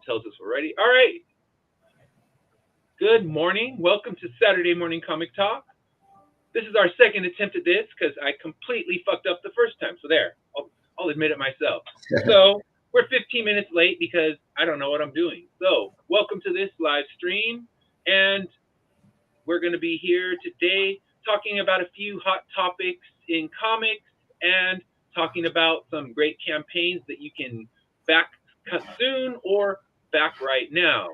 tells us we're ready. All right. Good morning. Welcome to Saturday Morning Comic Talk. This is our second attempt at this because I completely fucked up the first time. So there, I'll admit it myself. So we're 15 minutes late because I don't know what I'm doing. So welcome to this live stream. And we're going to be here today talking about a few hot topics in comics and talking about some great campaigns that you can back soon or back right now.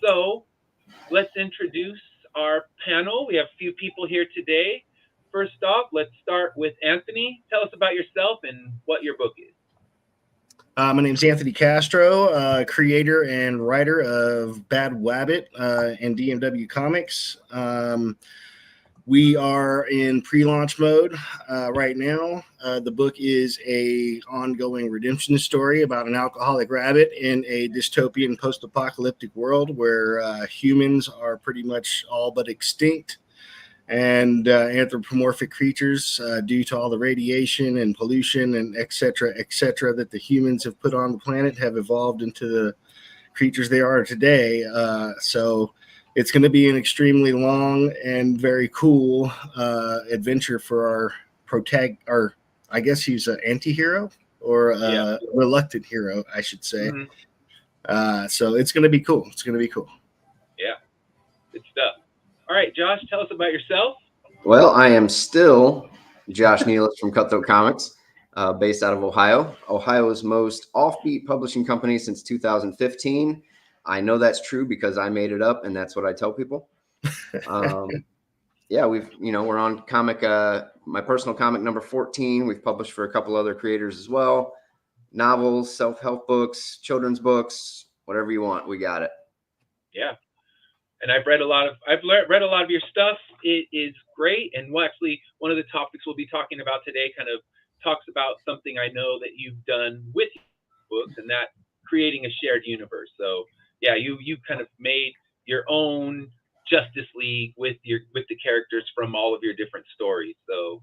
So let's introduce our panel. We have a few people here today. First off, let's start with Anthony. Tell us about yourself and what your book is. My name's Anthony Castro, creator and writer of Bad Wabbit and DMW Comics. We are in pre-launch mode right now. The book is a ongoing redemption story about an alcoholic rabbit in a dystopian post-apocalyptic world where humans are pretty much all but extinct, and anthropomorphic creatures, due to all the radiation and pollution and et cetera, that the humans have put on the planet, have evolved into the creatures they are today. So it's going to be an extremely long and very cool adventure for our I guess he's an anti-hero or a reluctant hero, I should say. Mm-hmm. So it's going to be cool. It's going to be cool. Yeah, good stuff. All right, Josh, tell us about yourself. Well, I am still Josh Nealis from Cutthroat Comics, based out of Ohio. Ohio's most offbeat publishing company since 2015. I know that's true because I made it up, and that's what I tell people. Yeah, we're on comic, my personal comic number 14. We've published for a couple other creators as well. Novels, self-help books, children's books, whatever you want, we got it. Yeah. And I've read a lot of your stuff. It is great. And actually, one of the topics we'll be talking about today kind of talks about something I know that you've done with books, and that creating a shared universe. So yeah, you kind of made your own Justice League with the characters from all of your different stories. So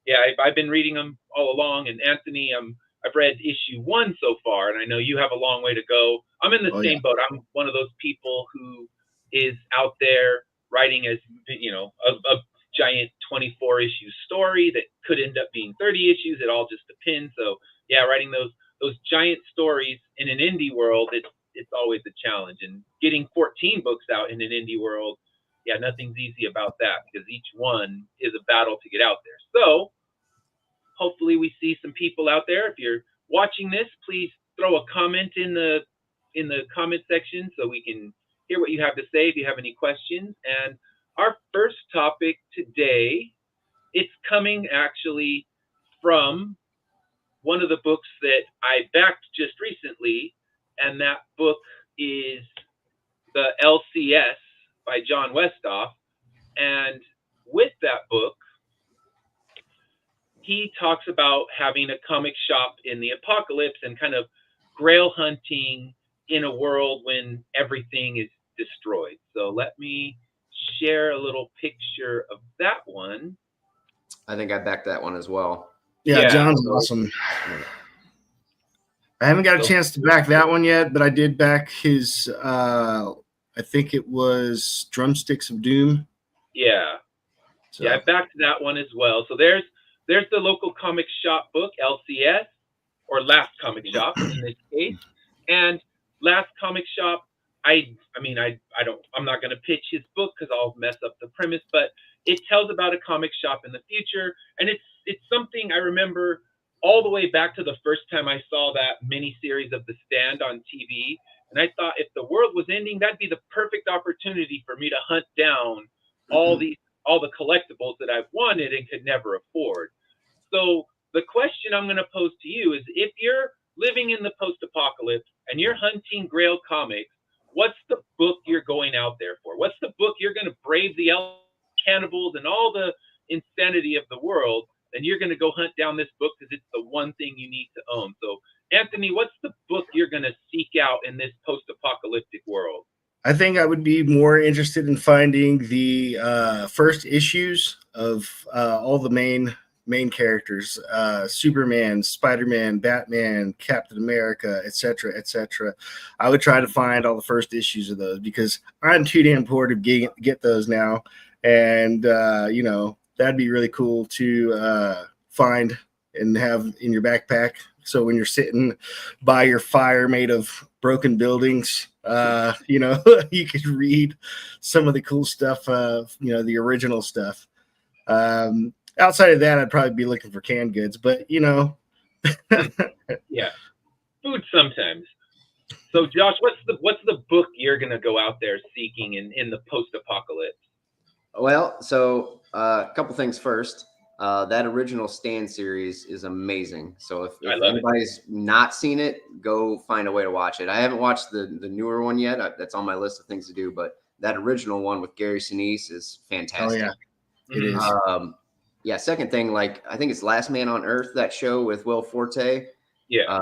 yeah, I've been reading them all along. And Anthony, I've read issue 1 so far, and I know you have a long way to go. I'm in the same boat. I'm one of those people who is out there writing as a giant 24 issue story that could end up being 30 issues. It all just depends. So yeah, writing those giant stories in an indie world, it's always a challenge. And getting 14 books out in an indie world, yeah, nothing's easy about that because each one is a battle to get out there. So hopefully we see some people out there. If you're watching this, please throw a comment in the comment section so we can hear what you have to say if you have any questions. And our first topic today, it's coming actually from one of the books that I backed just recently, and that book is the LCS by John Westhoff. And with that book, he talks about having a comic shop in the apocalypse and kind of grail hunting in a world when everything is destroyed. So let me share a little picture of that one. I think I backed that one as well. Yeah. John's awesome. I haven't got a chance to back that one yet, but I did back his, I think it was Drumsticks of Doom. Yeah. So. Yeah, I backed that one as well. So there's the local comic shop book, LCS, or Last Comic Shop in this case. And Last Comic Shop, I'm not going to pitch his book because I'll mess up the premise, but it tells about a comic shop in the future. And it's something I remember all the way back to the first time I saw that mini-series of The Stand on TV. And I thought if the world was ending, that'd be the perfect opportunity for me to hunt down all the collectibles that I've wanted and could never afford. So the question I'm going to pose to you is, if you're living in the post-apocalypse and you're hunting Grail comics, what's the book you're going out there for? What's the book you're going to brave the cannibals and all the insanity of the world, and you're going to go hunt down this book because it's the one thing you need to own? So Anthony, what's the book you're going to seek out in this post-apocalyptic world? I think I would be more interested in finding the first issues of all the main main characters, Superman, Spider-Man, Batman, Captain America, etc., etc. I would try to find all the first issues of those because I'm too damn poor to get those now. And, that'd be really cool to find and have in your backpack. So when you're sitting by your fire made of broken buildings, you could read some of the cool stuff, the original stuff. Outside of that, I'd probably be looking for canned goods, but Yeah, food sometimes. So, Josh, what's the book you're gonna go out there seeking in the post-apocalypse? Well, so a couple things first. That original Stand series is amazing. So if anybody's not seen it, go find a way to watch it. I haven't watched the newer one yet. That's on my list of things to do. But that original one with Gary Sinise is fantastic. Oh yeah, it is. Yeah. Second thing, like I think it's Last Man on Earth, that show with Will Forte. Yeah.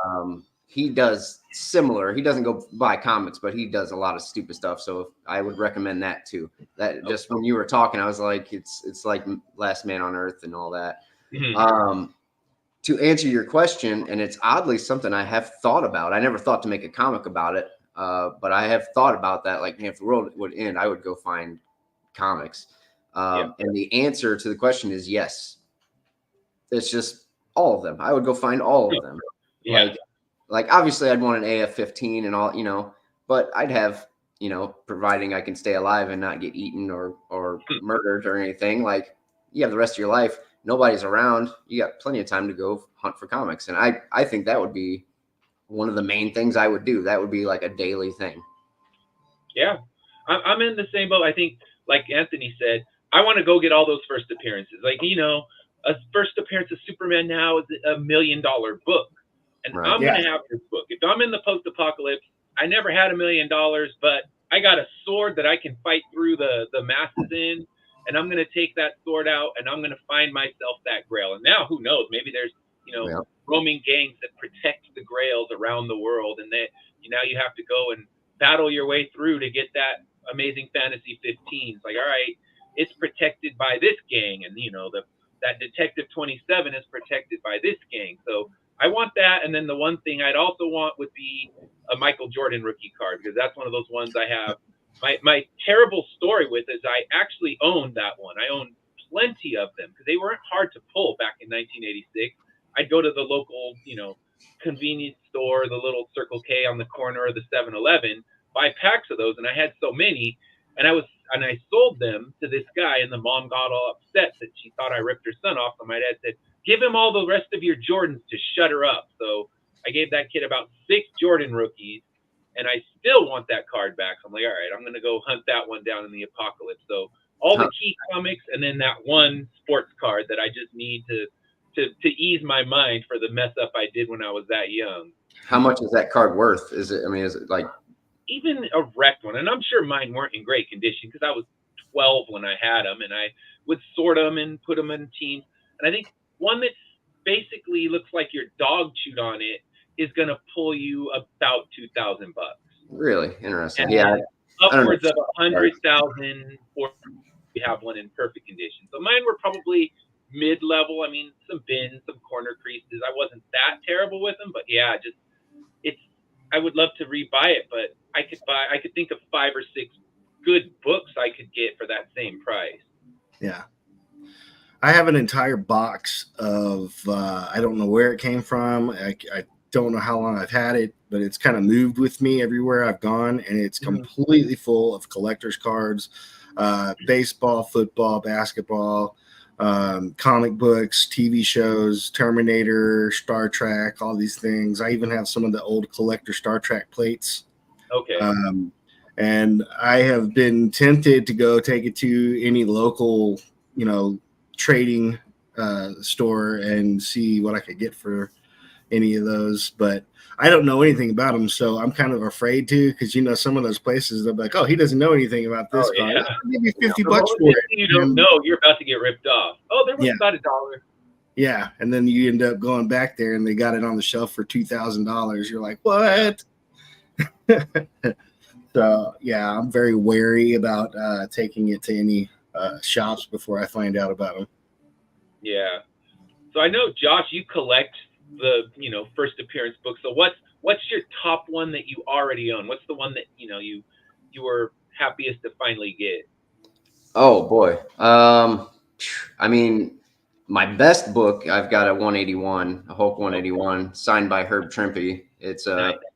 He does similar. He doesn't go buy comics, but he does a lot of stupid stuff. So I would recommend that too. That just when you were talking, I was like, it's like Last Man on Earth and all that. Mm-hmm. To answer your question, and it's oddly something I have thought about. I never thought to make a comic about it, but I have thought about that. Like, if the world would end, I would go find comics. And the answer to the question is yes. It's just all of them. I would go find all of them. Yeah. Like obviously I'd want an AF-15 and all, but I'd have, providing I can stay alive and not get eaten or murdered or anything. Like you have the rest of your life, nobody's around. You got plenty of time to go hunt for comics. And I think that would be one of the main things I would do. That would be like a daily thing. Yeah. I'm in the same boat. I think, like Anthony said, I want to go get all those first appearances. Like, a first appearance of Superman now is $1 million book. And right. I'm going to have this book. If I'm in the post-apocalypse, I never had $1 million, but I got a sword that I can fight through the masses in, and I'm going to take that sword out, and I'm going to find myself that grail. And now, who knows? Maybe there's, roaming gangs that protect the grails around the world, and that now you have to go and battle your way through to get that Amazing Fantasy 15. It's like, all right, it's protected by this gang, and that Detective 27 is protected by this gang. So I want that. And then the one thing I'd also want would be a Michael Jordan rookie card, because that's one of those ones I have. My terrible story with is I actually owned that one. I owned plenty of them because they weren't hard to pull back in 1986. I'd go to the local, convenience store, the little Circle K on the corner of the 7-Eleven, buy packs of those. And I had so many, and I sold them to this guy, and the mom got all upset that she thought I ripped her son off. So my dad said, give him all the rest of your Jordans to shut her up. So I gave that kid about 6 Jordan rookies, and I still want that card back. So I'm like, all right, I'm going to go hunt that one down in the apocalypse. So all the key comics, and then that one sports card that I just need to ease my mind for the mess up I did when I was that young. How much is that card worth? Is it like even a wrecked one? And I'm sure mine weren't in great condition because I was 12 when I had them, and I would sort them and put them in teams. And I think one that basically looks like your dog chewed on it is going to pull you about $2,000. Really interesting. And upwards of 100,000 for we have one in perfect condition. So mine were probably mid-level. I mean, some bins, some corner creases. I wasn't that terrible with them, but yeah, I would love to rebuy it, but I could think of 5 or 6 good books I could get for that same price. Yeah. I have an entire box of, I don't know where it came from. I don't know how long I've had it, but it's kind of moved with me everywhere I've gone. And it's completely full of collector's cards, baseball, football, basketball, comic books, TV shows, Terminator, Star Trek, all these things. I even have some of the old collector Star Trek plates. Okay. And I have been tempted to go take it to any local, trading store and see what I could get for any of those, but I don't know anything about them, so I'm kind of afraid to, because some of those places they'll be like, oh, he doesn't know anything about this card. I'll give you $50 for it. You don't know, you're about to get ripped off. Oh, they're worth about $1. Yeah, and then you end up going back there and they got it on the shelf for $2,000. You're like, what? So yeah, I'm very wary about taking it to any shops before I find out about them. Yeah. So I know, Josh, you collect the first appearance books. So what's your top one that you already own? What's the one that you were happiest to finally get? Oh boy. I mean, my best book, I've got a 181, a Hulk 181, signed by Herb Trimpe. Nice.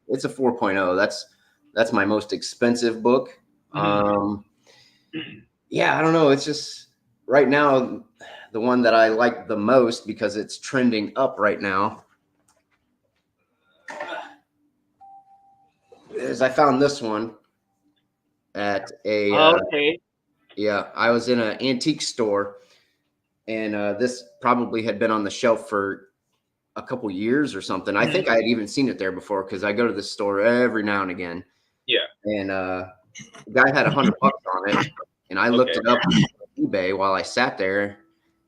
It's a 4.0. That's my most expensive book. Yeah, I don't know. It's just right now the one that I like the most because it's trending up right now is I found this one at a Okay. yeah, I was in an antique store, and this probably had been on the shelf for a couple years or something. I think I had even seen it there before because I go to this store every now and again. Yeah. And the guy had $100 on it, and I looked Okay. it up on eBay while I sat there,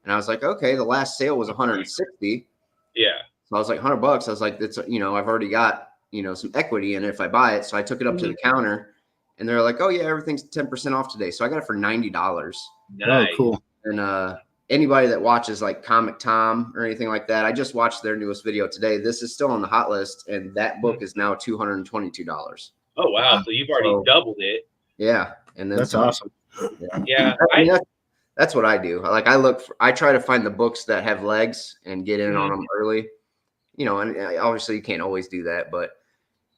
and I was like, okay, the last sale was 160. Yeah. So I was like, $100. I was like, it's I've already got some equity in it if I buy it. So I took it up to the counter, and they're like, oh yeah, everything's 10% off today. So I got it for $90. Nice. Oh, cool. And anybody that watches like Comic Tom or anything like that, I just watched their newest video today. This is still on the hot list, and that book is now $222. Oh wow! So you've already doubled it. Yeah, and then That's some. awesome. Yeah. I mean, that's what I do. Like I try to find the books that have legs and get in on them early. And obviously you can't always do that, but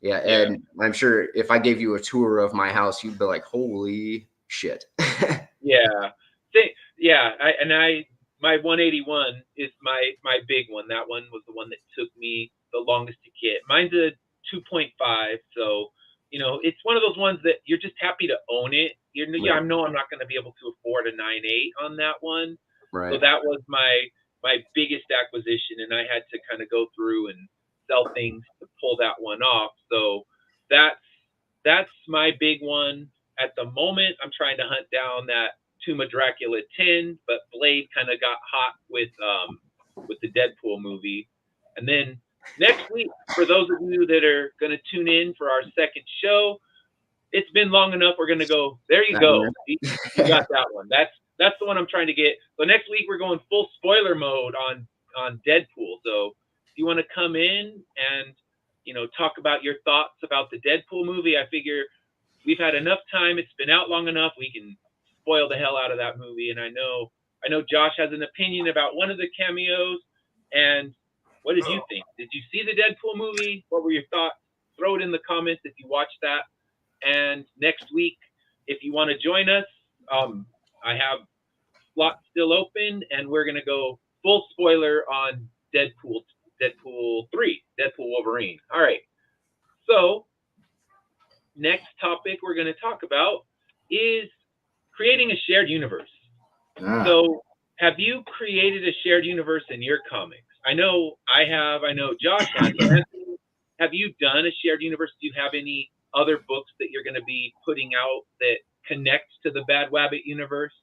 yeah. And I'm sure if I gave you a tour of my house, you'd be like, holy shit. Yeah. My 181 is my big one. That one was the one that took me the longest to get. Mine's a 2.5, so it's one of those ones that you're just happy to own it. I know I'm not going to be able to afford a 9.8 on that one. Right. So that was my biggest acquisition, and I had to kind of go through and sell things to pull that one off. So that's my big one at the moment. I'm trying to hunt down that Tomb of Dracula 10, but Blade kind of got hot with the Deadpool movie. And then next week, for those of you that are going to tune in for our second show, it's been long enough. We're going to go, there you go. You got that one. That's the one I'm trying to get. So next week, we're going full spoiler mode on Deadpool. So if you want to come in and, talk about your thoughts about the Deadpool movie, I figure we've had enough time. It's been out long enough. We can spoil the hell out of that movie. And I know Josh has an opinion about one of the cameos. And what did you think? Did you see the Deadpool movie? What were your thoughts? Throw it in the comments if you watched that. And next week, if you want to join us, I have slots still open, and we're going to go full spoiler on Deadpool 3, Deadpool Wolverine. All right. So next topic we're going to talk about is creating a shared universe. So have you created a shared universe in your comics? I know I have. I know Josh has. Have you done a shared universe? Do you have any other books that you're going to be putting out that connect to the Bad Wabbit universe?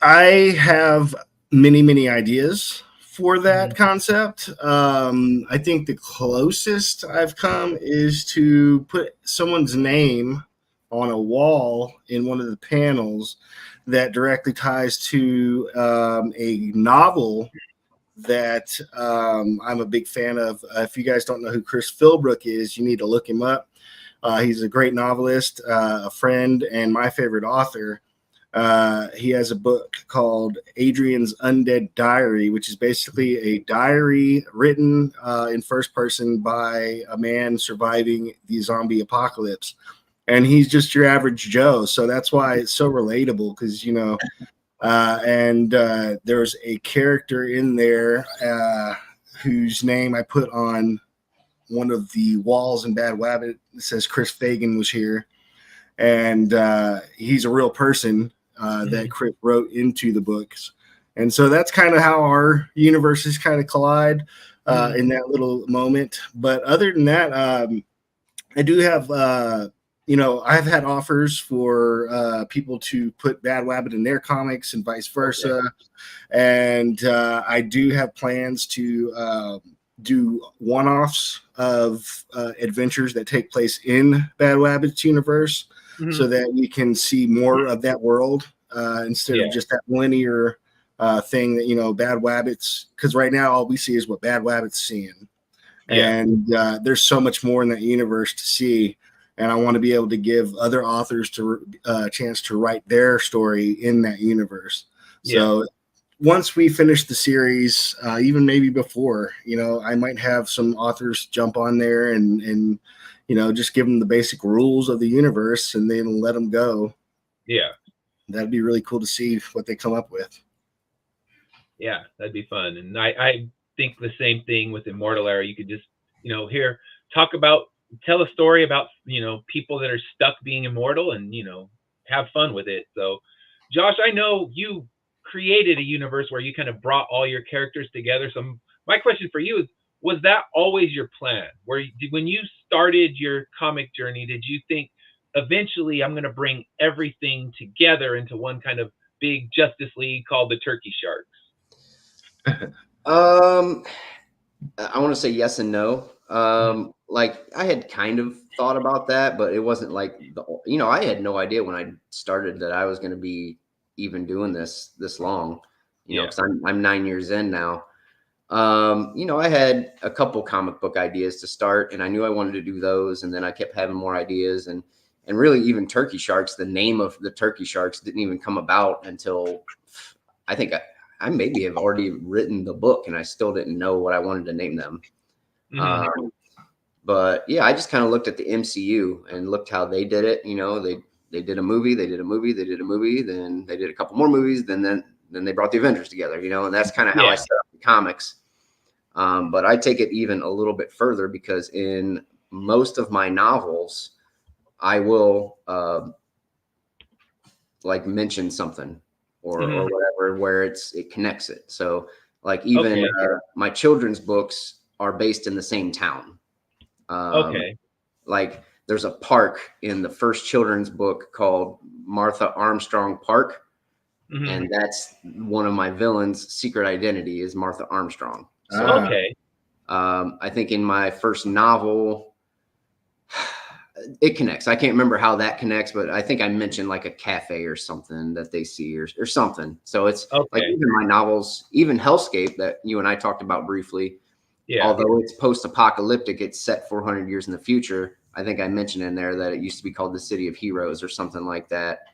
I have many ideas for that concept. I think the closest I've come is to put someone's name on a wall in one of the panels that directly ties to a novel that I'm a big fan of. If you guys don't know who Chris Philbrook is, you need to look him up. He's a great novelist, a friend, and my favorite author. He has a book called Adrian's Undead Diary, which is basically a diary written in first person by a man surviving the zombie apocalypse. And he's just your average Joe. So that's why it's so relatable, because, there's a character in there whose name I put on one of the walls in Bad Wabbit. It says Chris Fagan was here. And he's a real person that Chris wrote into the books. And so that's kind of how our universes kind of collide in that little moment. But other than that, I do have, I've had offers for people to put Bad Wabbit in their comics and vice versa. Okay. And I do have plans to do one-offs of adventures that take place in Bad Wabbit's universe, so that we can see more of that world instead of just that linear thing that, you know, Bad Wabbit's, because right now all we see is what Bad Wabbit's seeing. Yeah. And there's so much more in that universe to see. And I want to be able to give other authors a chance to write their story in that universe. So once we finish the series, even maybe before, you know, I might have some authors jump on there and you know, just give them the basic rules of the universe and then let them go. Yeah. That'd be really cool to see what they come up with. Yeah, that'd be fun. And I think the same thing with Immortal Era. You could just, you know, tell a story about, you know, people that are stuck being immortal and, you know, have fun with it. So, Josh, I know you created a universe where you kind of brought all your characters together. So my question for you is, was that always your plan? When you started your comic journey, did you think eventually I'm going to bring everything together into one kind of big Justice League called the Turkey Sharks? I want to say yes and no. Like I had kind of thought about that, but it wasn't like you know, I had no idea when I started that I was going to be even doing this long, you know, because I'm 9 years in now. You know, I had a couple comic book ideas to start, and I knew I wanted to do those, and then I kept having more ideas, and really even Turkey Sharks, the name of the Turkey Sharks didn't even come about until I think I maybe have already written the book and I still didn't know what I wanted to name them. But yeah, I just kind of looked at the MCU and looked how they did it. You know, they did a movie, then they did a couple more movies, then they brought the Avengers together, you know, and that's kind of how I set up the comics. But I take it even a little bit further because in most of my novels, I will like mention something or whatever where it connects it. So like even my children's books are based in the same town. Like there's a park in the first children's book called Martha Armstrong Park. And that's one of my villains' secret identity is Martha Armstrong. So, I think in my first novel, it connects. I can't remember how that connects, but I think I mentioned like a cafe or something that they see or something. So it's like even my novels, even Hellscape that you and I talked about briefly, although it's post-apocalyptic, it's set 400 years in the future. I think I mentioned in there that it used to be called the City of Heroes or something like that.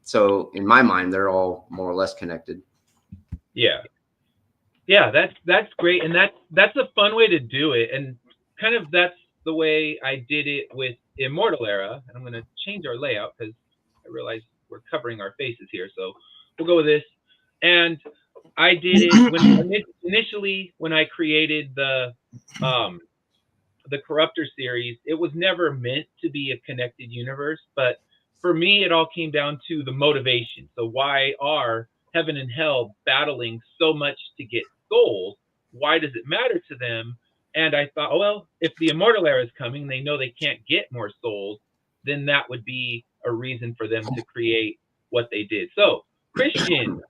So in my mind, they're all more or less connected. Yeah, that's great, and that's a fun way to do it, and kind of that's the way I did it with Immortal Era. And I'm going to change our layout because I realize we're covering our faces here, so we'll go with this. And I did it initially when I created the Corruptor series. It was never meant to be a connected universe, but for me, it all came down to the motivation. So why are heaven and hell battling so much to get souls? Why does it matter to them? And I thought, oh, well, if the Immortal Era is coming, they know they can't get more souls, then that would be a reason for them to create what they did. So, Christian,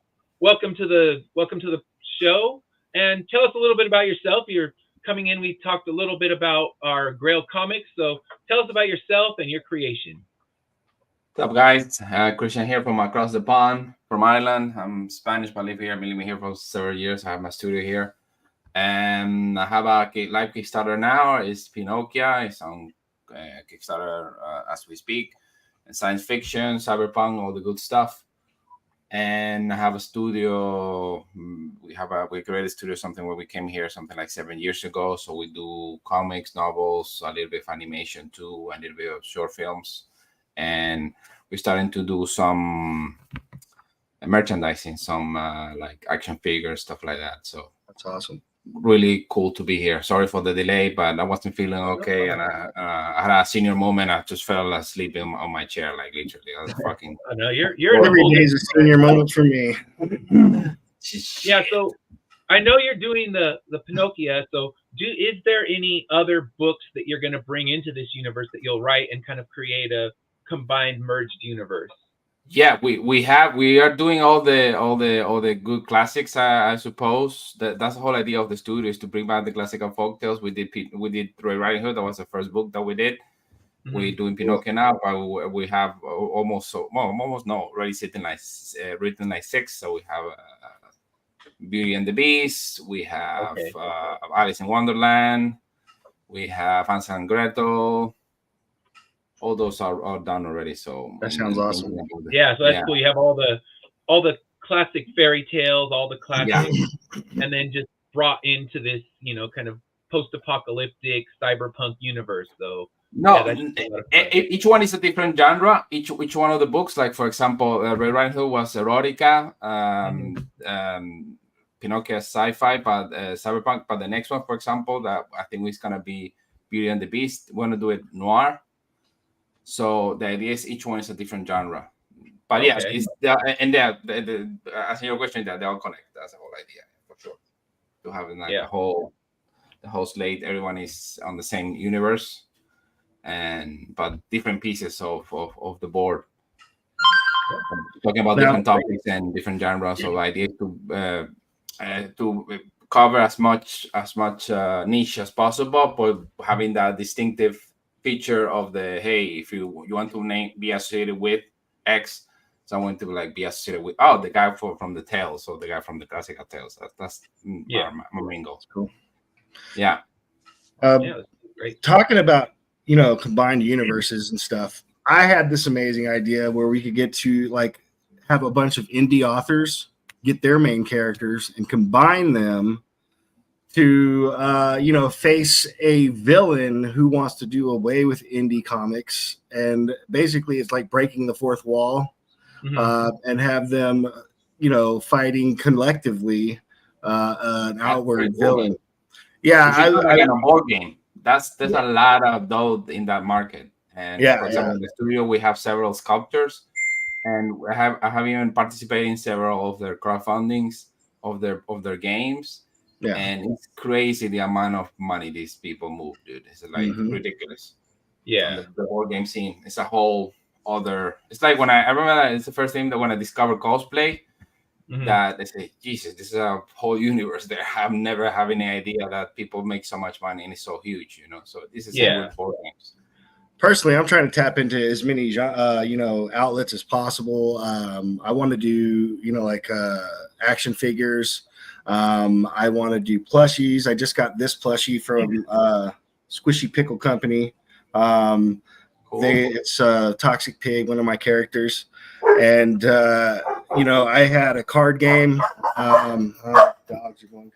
welcome to the show, and tell us a little bit about yourself. You're coming in. We talked a little bit about our Grail comics, so tell us about yourself and your creation. What's up, guys? Christian here from across the pond, from Ireland. I'm Spanish, but I live here. I've been living here for several years. I have my studio here. And I have a live Kickstarter now. It's Pinocchio. It's on Kickstarter as we speak. And science fiction, cyberpunk, all the good stuff. And I have a studio. We created a studio, something where we came here something like 7 years ago. So we do comics, novels, a little bit of animation too, a little bit of short films. And we're starting to do some merchandising, some like action figures, stuff like that. So that's awesome. Really cool to be here. Sorry for the delay, but I wasn't feeling okay, and I had a senior moment. I just fell asleep on my chair, like literally. I was fucking. I know you're every day is a senior moment for me. Yeah, so I know you're doing the Pinocchio. So is there any other books that you're going to bring into this universe that you'll write and kind of create a combined merged universe? Yeah, we are doing all the good classics. I suppose that's the whole idea of the studio, is to bring back the classical folktales. We did Red Riding Hood. That was the first book that we did. We're doing Pinocchio now, but we have already written like 6. So we have Beauty and the Beast. We have Alice in Wonderland. We have Hansel and Gretel. All those are done already. So That sounds awesome. Yeah, so that's cool. You have all the classic fairy tales, all the classic, and then just brought into this, kind of post-apocalyptic cyberpunk universe. So no, each one is a different genre. Each one of the books, like for example, Red Riding Hood was erotica, Pinocchio sci-fi, but cyberpunk. But the next one, for example, that I think is gonna be Beauty and the Beast. We're gonna do it noir. So the idea is each one is a different genre. But yes, answering your question, that they all connect. That's the whole idea for sure. To have like the whole slate, everyone is on the same universe, but different pieces of the board. Talking about different topics and different genres. So the idea is to cover as much niche as possible, but having that distinctive feature of the if you want to be associated with X, someone to like be associated with the guy from the Tales, or the guy from the classical Tales. That's my main goal. Cool. Yeah. That's great. Talking about combined universes and stuff, I had this amazing idea where we could get to like have a bunch of indie authors get their main characters and combine them to face a villain who wants to do away with indie comics, and basically it's like breaking the fourth wall, and have them fighting collectively an outward villain. I like a board game. There's a lot of those in that market. And for example, in the studio we have several sculptors, and I have even participated in several of their crowdfundings of their games. Yeah. And it's crazy the amount of money these people move, dude. It's like ridiculous. Yeah. The board game scene. It's a whole other. It's like when I remember that it's the first thing that when I discovered cosplay, that they say, Jesus, this is a whole universe there. I've never had any idea that people make so much money and it's so huge, So this is with board games. Personally, I'm trying to tap into as many outlets as possible. I want to do like action figures. I want to do plushies. I just got this plushie from Squishy Pickle Company. Cool. It's Toxic Pig, one of my characters, and I had a card game. Dogs are going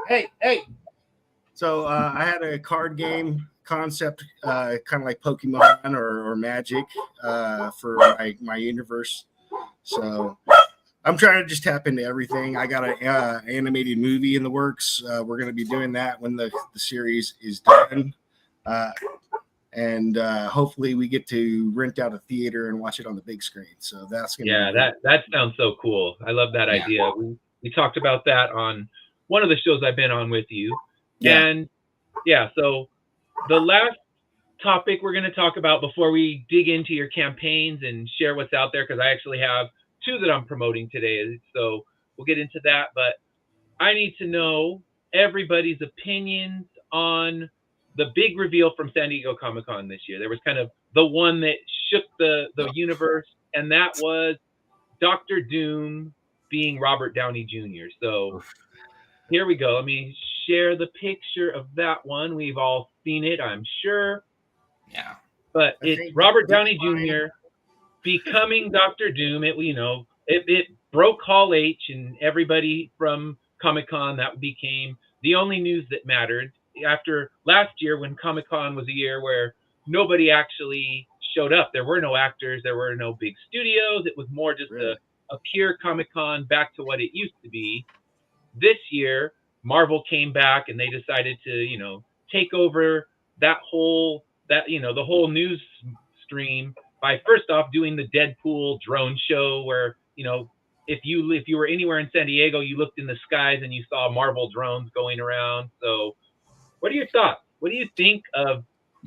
crazy. Hey! So I had a card game concept, kind of like Pokemon or Magic, for my universe. So I'm trying to just tap into everything. I got an animated movie in the works. We're going to be doing that when the series is done. And hopefully we get to rent out a theater and watch it on the big screen. So that's going to be that sounds so cool. I love that idea. We talked about that on one of the shows I've been on with you. Yeah. And so the last topic we're going to talk about before we dig into your campaigns and share what's out there, because I actually have 2 that I'm promoting today. So we'll get into that. But I need to know everybody's opinions on the big reveal from San Diego Comic-Con this year. There was kind of the one that shook the universe, and that was Dr. Doom being Robert Downey Jr. So here we go. Let me share the picture of that one. We've all seen it, I'm sure. Yeah. But it's Robert Downey Jr. becoming Dr. Doom. It broke Hall H and everybody from Comic-Con. That became the only news that mattered. After last year, when Comic-Con was a year where nobody actually showed up, there were no actors, there were no big studios. It was more just a pure Comic-Con, back to what it used to be. This year, Marvel came back and they decided to, take over the whole news stream by first off doing the Deadpool drone show, where if you were anywhere in San Diego, you looked in the skies and you saw Marvel drones going around. So what are your thoughts? What do you think of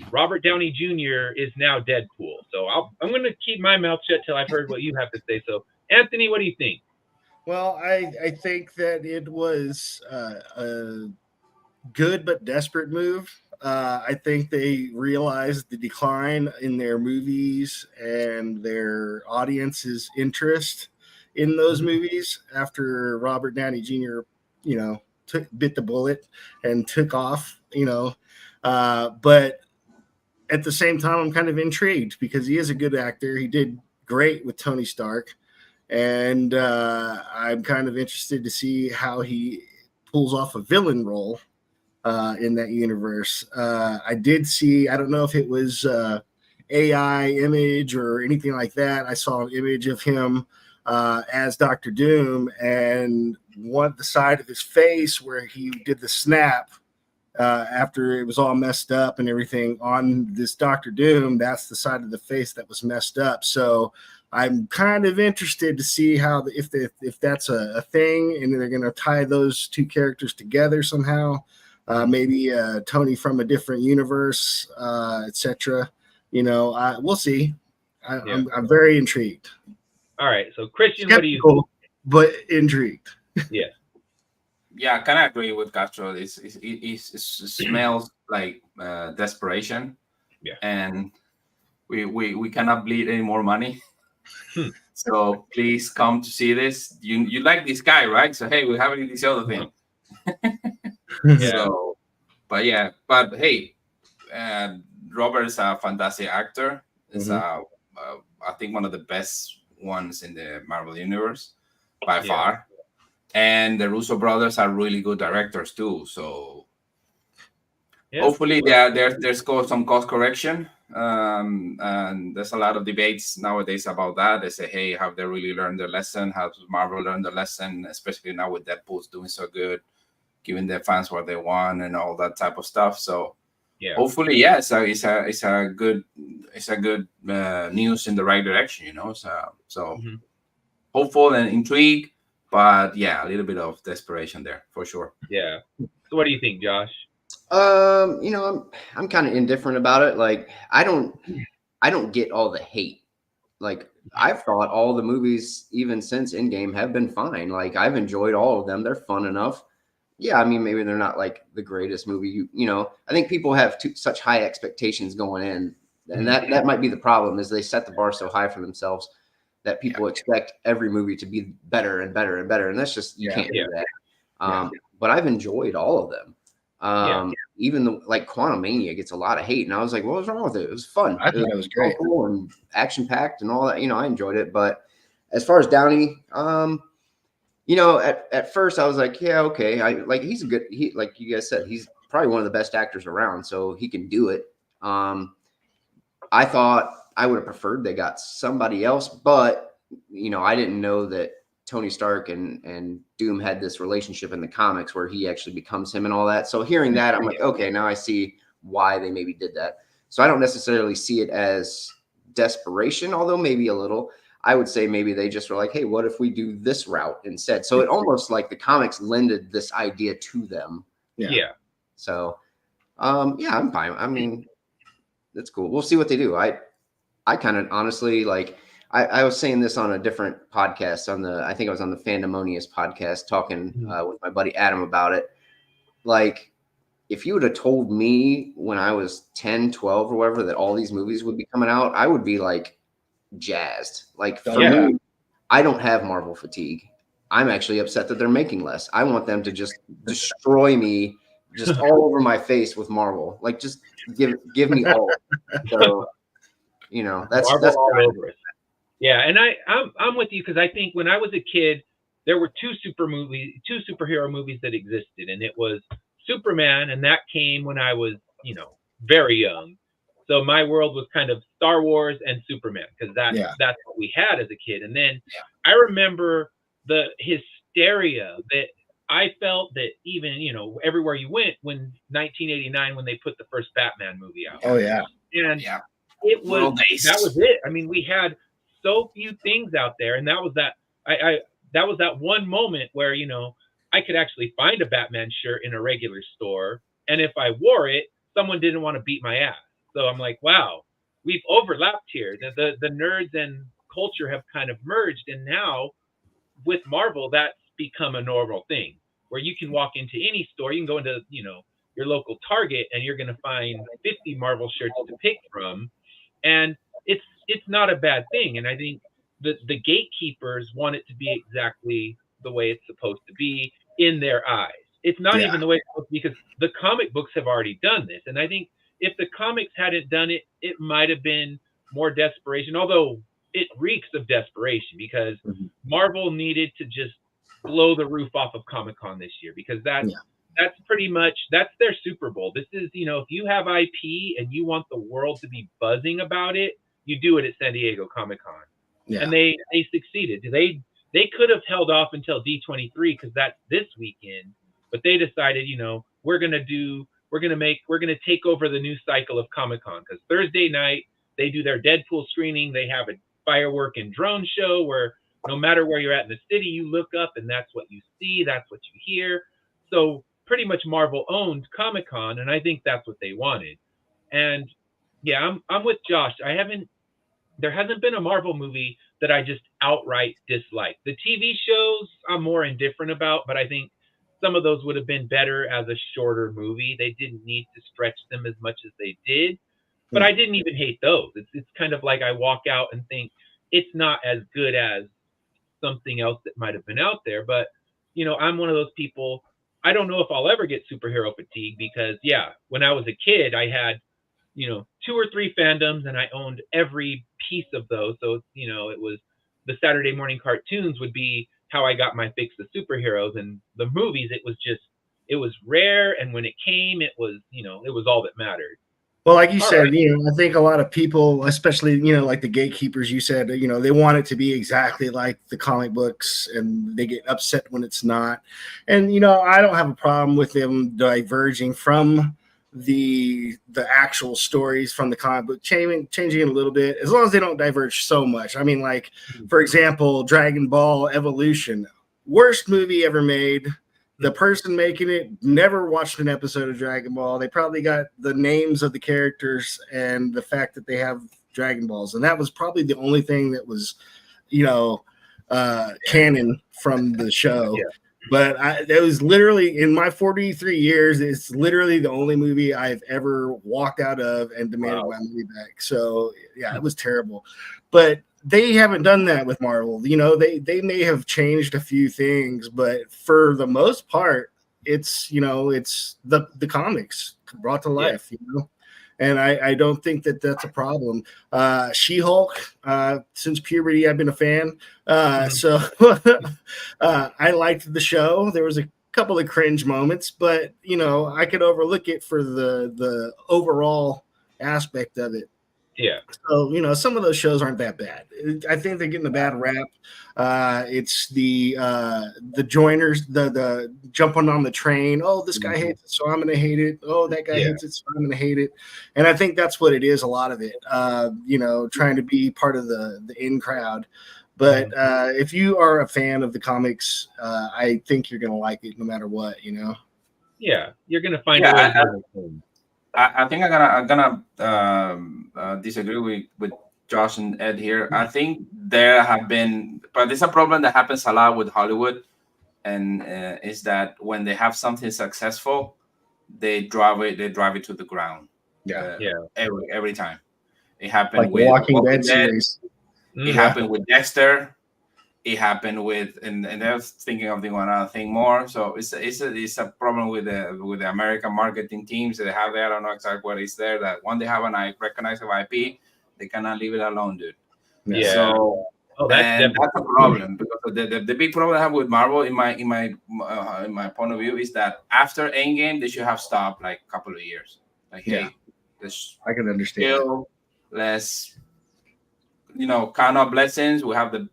Robert Downey Jr. is now Deadpool? So I'm going to keep my mouth shut till I've heard what you have to say. So Anthony, what do you think? Well, I think that it was a good but desperate move. I think they realized the decline in their movies and their audience's interest in those movies after Robert Downey Jr. bit the bullet and took off, but at the same time, I'm kind of intrigued because he is a good actor. He did great with Tony Stark. And I'm kind of interested to see how he pulls off a villain role in that universe. I did see, I don't know if it was AI image or anything like that. I saw an image of him as Dr. Doom, and the side of his face where he did the snap after it was all messed up and everything on this Dr. Doom, that's the side of the face that was messed up. So I'm kind of interested to see how if that's a thing and they're going to tie those two characters together somehow. Maybe Tony from a different universe, etc. We'll see. I'm very intrigued. All right, so Christian, Skeptical, what do you think? But intrigued. Yeah. Yeah, I kind of agree with Castro. It smells like desperation. Yeah. And we cannot bleed any more money. So please come to see this. You like this guy, right? So hey, we have this other thing. Yeah. So, but hey, Robert is a fantastic actor. It's I think one of the best ones in the Marvel universe by far. And the Russo brothers are really good directors too. So hopefully there's some cost correction. And there's a lot of debates nowadays about that. They say, hey, have they really learned their lesson? Have Marvel learned the lesson, especially now with Deadpool's doing so good, giving their fans what they want and all that type of stuff. So hopefully, so it's a good news in the right direction, So hopeful and intrigued. But a little bit of desperation there for sure. Yeah. So what do you think, Josh? I'm kind of indifferent about it. Like I don't get all the hate. Like I've thought all the movies, even since Endgame, have been fine. Like I've enjoyed all of them. They're fun enough. Yeah, I mean, maybe they're not like the greatest movie. I think people have such high expectations going in, and that might be the problem. Is they set the bar so high for themselves that people expect every movie to be better and better and better, and that's just you can't do that. But I've enjoyed all of them. Even like Quantum Mania gets a lot of hate, and I was like, what was wrong with it? It was fun. I thought it was great and action packed and all that. I enjoyed it. But as far as Downey, at first I was like, yeah, okay. He's a good. Like you guys said, he's probably one of the best actors around, so he can do it. I thought I would have preferred they got somebody else, but I didn't know that Tony Stark and Doom had this relationship in the comics where he actually becomes him and all that. So hearing that, I'm like, okay, now I see why they maybe did that. So I don't necessarily see it as desperation, although maybe a little. I would say maybe they just were like, hey, what if we do this route instead? So it almost like the comics lended this idea to them. Yeah. So, I'm fine. I mean, that's cool. We'll see what they do. I kind of honestly like. I was saying this on a different podcast I think I was on the Fandemonious podcast talking with my buddy Adam about it. Like, if you would have told me when I was 10, 12 or whatever that all these movies would be coming out, I would be like jazzed. Like for me, I don't have Marvel fatigue. I'm actually upset that they're making less. I want them to just destroy me just all over my face with Marvel. Like just give me all. So, that's all over it. Yeah, and I'm with you because I think when I was a kid, there were two superhero movies that existed, and it was Superman, and that came when I was, very young. So my world was kind of Star Wars and Superman because that's what we had as a kid. And then I remember the hysteria that I felt that even, everywhere you went when 1989 when they put the first Batman movie out. Oh yeah, and it was that was it. I mean, we had so few things out there, and that was that one moment where I could actually find a Batman shirt in a regular store, and if I wore it, someone didn't want to beat my ass. So I'm like, wow, we've overlapped here. The nerds and culture have kind of merged, and now with Marvel, that's become a normal thing where you can walk into any store, you can go into your local Target, and you're going to find 50 Marvel shirts to pick from, and it's not a bad thing. And I think the gatekeepers want it to be exactly the way it's supposed to be. in their eyes. It's not Yeah. even the way it's supposed to be because the comic books have already done this. And I think if the comics hadn't done it, it might have been more desperation, although it reeks of desperation because Mhm. Marvel needed to just blow the roof off of Comic Con this year because Yeah. that's pretty much that's their Super Bowl. This is, if you have IP and you want the world to be buzzing about it, you do it at San Diego Comic Con. Yeah. And they succeeded. They could have held off until D23 because that's this weekend, but they decided, we're gonna take over the new cycle of Comic Con because Thursday night they do their Deadpool screening. They have a firework and drone show where no matter where you're at in the city, you look up and that's what you see, that's what you hear. So pretty much Marvel owned Comic Con, and I think that's what they wanted. And yeah, I'm with Josh. There hasn't been a Marvel movie that I just outright dislike. The TV shows I'm more indifferent about, but I think some of those would have been better as a shorter movie. They didn't need to stretch them as much as they did, but I didn't even hate those. It's kind of like I walk out and think it's not as good as something else that might have been out there. But I'm one of those people. I don't know if I'll ever get superhero fatigue because when I was a kid, I had 2 or 3 fandoms, and I owned every piece of those. So it was the Saturday morning cartoons would be how I got my fix of superheroes, and the movies it was rare, and when it came, it was it was all that mattered. Well, like you All said, right. I think a lot of people, especially, like the gatekeepers, you said, they want it to be exactly like the comic books and they get upset when it's not. And, I don't have a problem with them diverging from the actual stories from the comic book, changing it a little bit, as long as they don't diverge so much. I mean, like, for example, Dragon Ball Evolution, worst movie ever made. The person making it never watched an episode of Dragon Ball. They probably got the names of the characters and the fact that they have Dragon Balls. And that was probably the only thing that was, canon from the show. Yeah. But that was literally, in my 43 years, it's literally the only movie I've ever walked out of and demanded my money back. So, yeah, it was terrible. But they haven't done that with Marvel. They may have changed a few things, but for the most part, it's it's the comics brought to life. And I don't think that that's a problem. She-Hulk, since puberty, I've been a fan. So I liked the show. There was a couple of cringe moments, but I could overlook it for the overall aspect of it. Yeah. So, some of those shows aren't that bad. I think they're getting a bad rap. It's the joiners, the jumping on the train. Oh, this guy hates it, so I'm going to hate it. Oh, that guy hates it, so I'm going to hate it. And I think that's what it is, a lot of it, trying to be part of the in crowd. But if you are a fan of the comics, I think you're going to like it no matter what, Yeah, you're going to find a way to do it. I think I'm gonna disagree with Josh and Ed here. I think there have been, but it's a problem that happens a lot with Hollywood, and is that when they have something successful, they drive it to the ground. Every time. It happened like with Walking Dead series. It happened with Dexter. It happened with, and I was thinking of doing another thing more. So it's a problem with the American marketing teams that they have there. I don't know exactly what is there. That when they have an recognizable IP, they cannot leave it alone, dude. Yeah. So that's a problem, because the big problem I have with Marvel, in my point of view, is that after Endgame, they should have stopped like a couple of years. Like, hey, I can understand. Let's count our blessings. We have the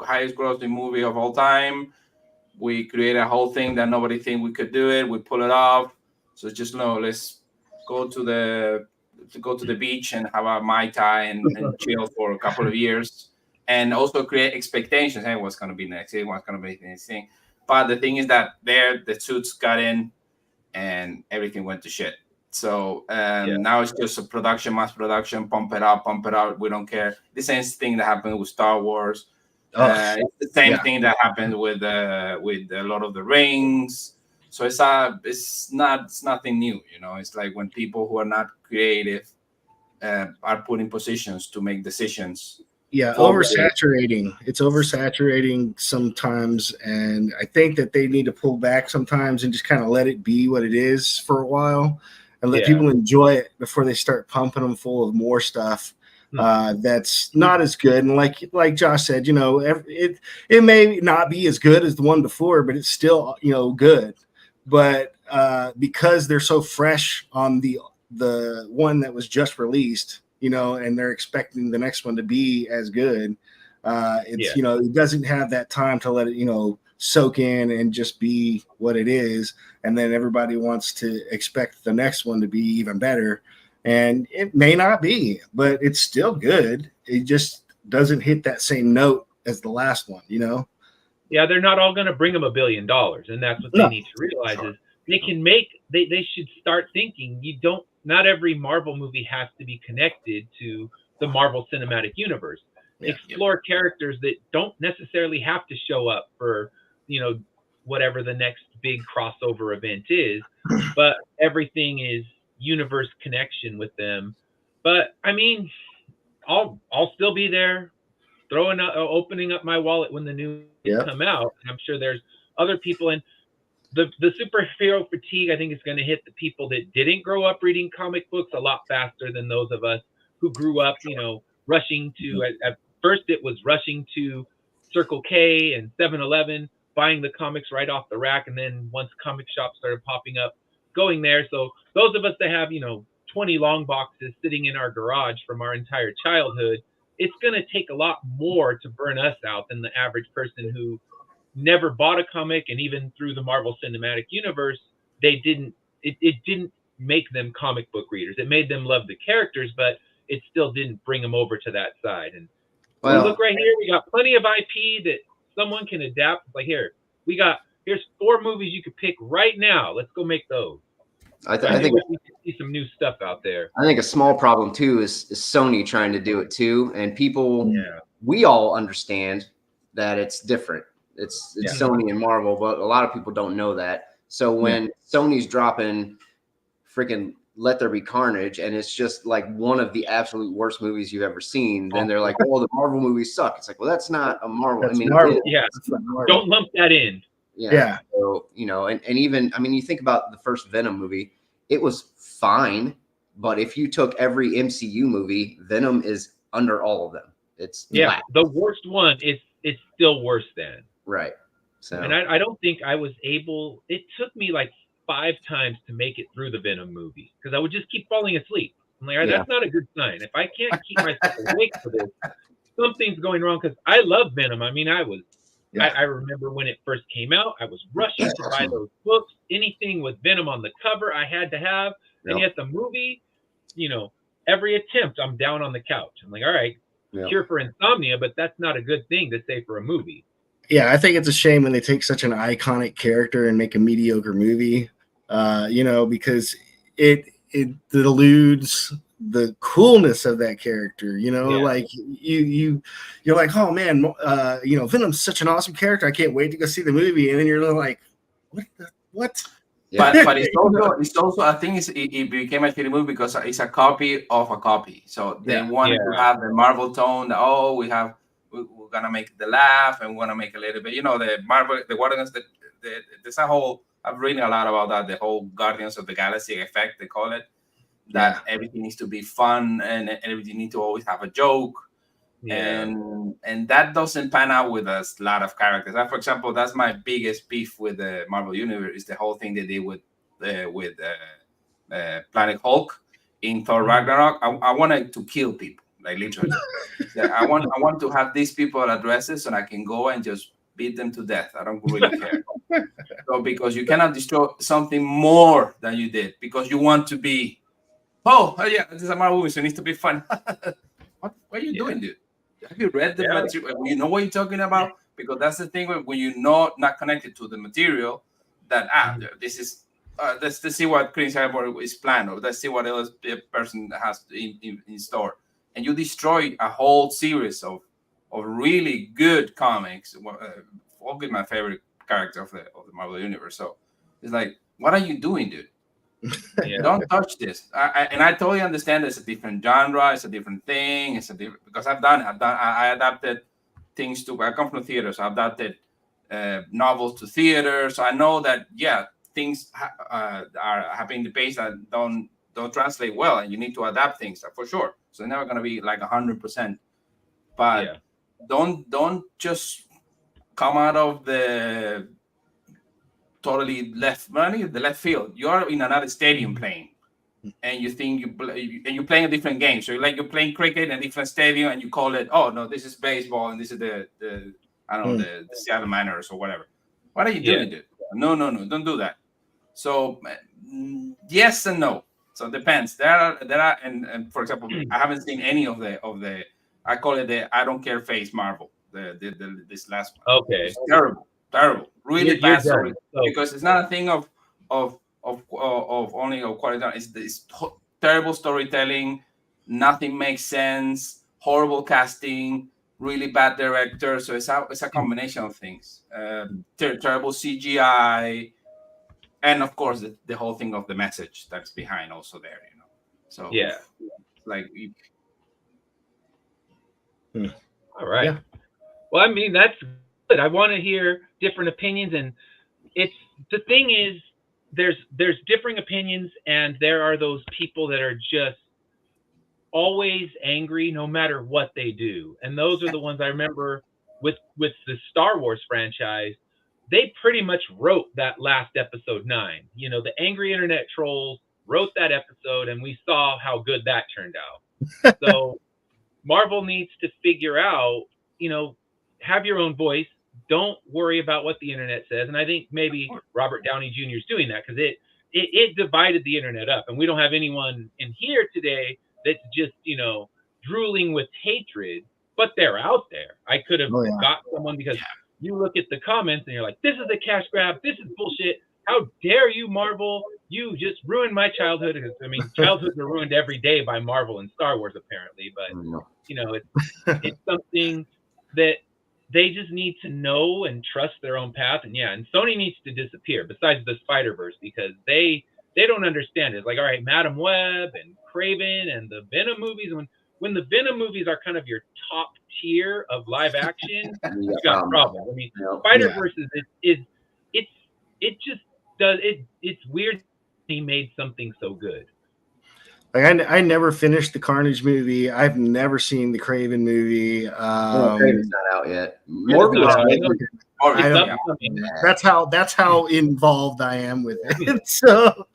highest grossing movie of all time. We create a whole thing that nobody think we could do it. We pull it off. So just let's go to the beach and have a Mai Tai and chill for a couple of years, and also create expectations. Hey, what's going to be next? Hey, what's going to be the next thing? But the thing is that the suits got in and everything went to shit. So now it's just a mass production, pump it out. We don't care. The same thing that happened with Star Wars. It's the same thing that happened with a lot of the Rings. So it's nothing new. It's like when people who are not creative are put in positions to make decisions. Yeah, for oversaturating. It's oversaturating sometimes, and I think that they need to pull back sometimes and just kind of let it be what it is for a while, and let Yeah. people enjoy it before they start pumping them full of more stuff that's not as good. And like Josh said, it may not be as good as the one before, but it's still good. But because they're so fresh on the one that was just released, and they're expecting the next one to be as good. It's it doesn't have that time to let it soak in and just be what it is, and then everybody wants to expect the next one to be even better, and it may not be, but it's still good. It just doesn't hit that same note as the last one. Yeah, they're not all going to bring them $1 billion, and that's what they No. need to realize is they can make. They should start thinking. Not every Marvel movie has to be connected to the Marvel Cinematic Universe. Yeah. Explore characters that don't necessarily have to show up for whatever the next big crossover event is, but everything is universe connection with them. But I mean, I'll still be there opening up my wallet when the new come out. And I'm sure there's other people, and the superhero fatigue I think is going to hit the people that didn't grow up reading comic books a lot faster than those of us who grew up, rushing to at first it was rushing to Circle K and 7-Eleven, buying the comics right off the rack, and then once comic shops started popping up, going there. So those of us that have 20 long boxes sitting in our garage from our entire childhood, it's going to take a lot more to burn us out than the average person who never bought a comic, and even through the Marvel Cinematic Universe, it didn't make them comic book readers. It made them love the characters, but it still didn't bring them over to that side. And look right here, we got plenty of IP that someone can adapt. Like here's 4 movies you could pick right now. Let's go make those. I think we can see some new stuff out there. I think a small problem too is Sony trying to do it too, and people. We all understand that it's different. It's Sony and Marvel, but a lot of people don't know that. So when Sony's dropping freaking Let There Be Carnage, and it's just like one of the absolute worst movies you've ever seen, then they're like, "Oh, the Marvel movies suck." It's like, well, that's not a Marvel. That's Marvel. Don't lump that in. Yeah. So and even you think about the first Venom movie, it was fine, but if you took every MCU movie, Venom is under all of them. It's the worst one is still worse than. Right. So, and I don't think I was able. It took me like 5 times to make it through the Venom movie because I would just keep falling asleep. I'm like, that's not a good sign. If I can't keep myself awake for this, something's going wrong. Because I love Venom. I mean, I remember when it first came out, I was rushing to buy those books. Anything with Venom on the cover, I had to have. And yet the movie, every attempt, I'm down on the couch. I'm like, all right, cure for insomnia, but that's not a good thing to say for a movie. Yeah, I think it's a shame when they take such an iconic character and make a mediocre movie, because it eludes the coolness of that character. Like you're like, oh man, Venom's such an awesome character. I can't wait to go see the movie. And then you're like, what? Yeah. But it's also I think it became a shitty movie because it's a copy of a copy. So they wanted to have the Marvel tone. We're gonna make the laugh and we're gonna make a little bit, the Marvel, the Guardians. There's a whole. I've read a lot about that. The whole Guardians of the Galaxy effect, they call it. That everything needs to be fun and everything needs to always have a joke. And that doesn't pan out with a lot of characters. For example, that's my biggest beef with the Marvel Universe is the whole thing they did with Planet Hulk in Thor Ragnarok. I wanted to kill people, like literally. I want to have these people addresses so I can go and just beat them to death. I don't really care. So because you cannot destroy something more than you did because you want to be, this is a Marvel movie, so it needs to be fun. What are you doing, dude? Have you read the material? You know what you're talking about? Because that's the thing when you're not connected to the material, that this is let's see what Chris Hemsworth is planned, or let's see what else the person has in store, and you destroy a whole series of really good comics. Hulk is my favorite character of the Marvel Universe. So it's like, what are you doing, dude? Yeah. Don't touch this. And I totally understand it's a different genre, it's a different thing, it's a different, because I've done it. I adapted things to. I come from theater, so I've adapted novels to theater. So I know that things are happening in the pace that don't translate well, and you need to adapt things for sure. So they're never gonna be like 100%. But don't just come out of the totally the left field. You're in another stadium playing, and you think and you're playing a different game. So you're playing cricket in a different stadium, and you call it, oh no, this is baseball, and this is the I don't know, the Seattle Mariners or whatever. What are you doing, dude? No, don't do that. So yes and no. So it depends. There are and for example, I haven't seen any of the I call it the I don't care face Marvel. This last one. Okay. It's terrible, really bad story. So, because it's not a thing of only of quality. It's terrible storytelling. Nothing makes sense. Horrible casting. Really bad director. So it's a combination of things. Terrible CGI, and of course the whole thing of the message that's behind also there. So like. All right. Yeah. Well, I mean, that's good. I want to hear different opinions, and it's the thing is there's differing opinions, and there are those people that are just always angry no matter what they do, and those are the ones I remember with the Star Wars franchise. They pretty much wrote that last episode 9. The angry internet trolls wrote that episode, and we saw how good that turned out. So Marvel needs to figure out, have your own voice. Don't worry about what the internet says. And I think maybe Robert Downey Jr. is doing that because it divided the internet up. And we don't have anyone in here today that's just, drooling with hatred, but they're out there. I could have got someone because you look at the comments and you're like, this is a cash grab. This is bullshit. How dare you, Marvel? You just ruined my childhood. I mean, childhoods are ruined every day by Marvel and Star Wars, apparently. But, it's something that they just need to know and trust their own path. And and Sony needs to disappear besides the Spider-Verse because they don't understand it. It's like, all right, Madam Web and Kraven and the Venom movies. When the Venom movies are kind of your top tier of live action, you got problems. I mean, Spider-Verse it's weird he made something so good. Like I never finished the Carnage movie. I've never seen the Craven movie. Craven's not out yet. That's how involved I am with it. So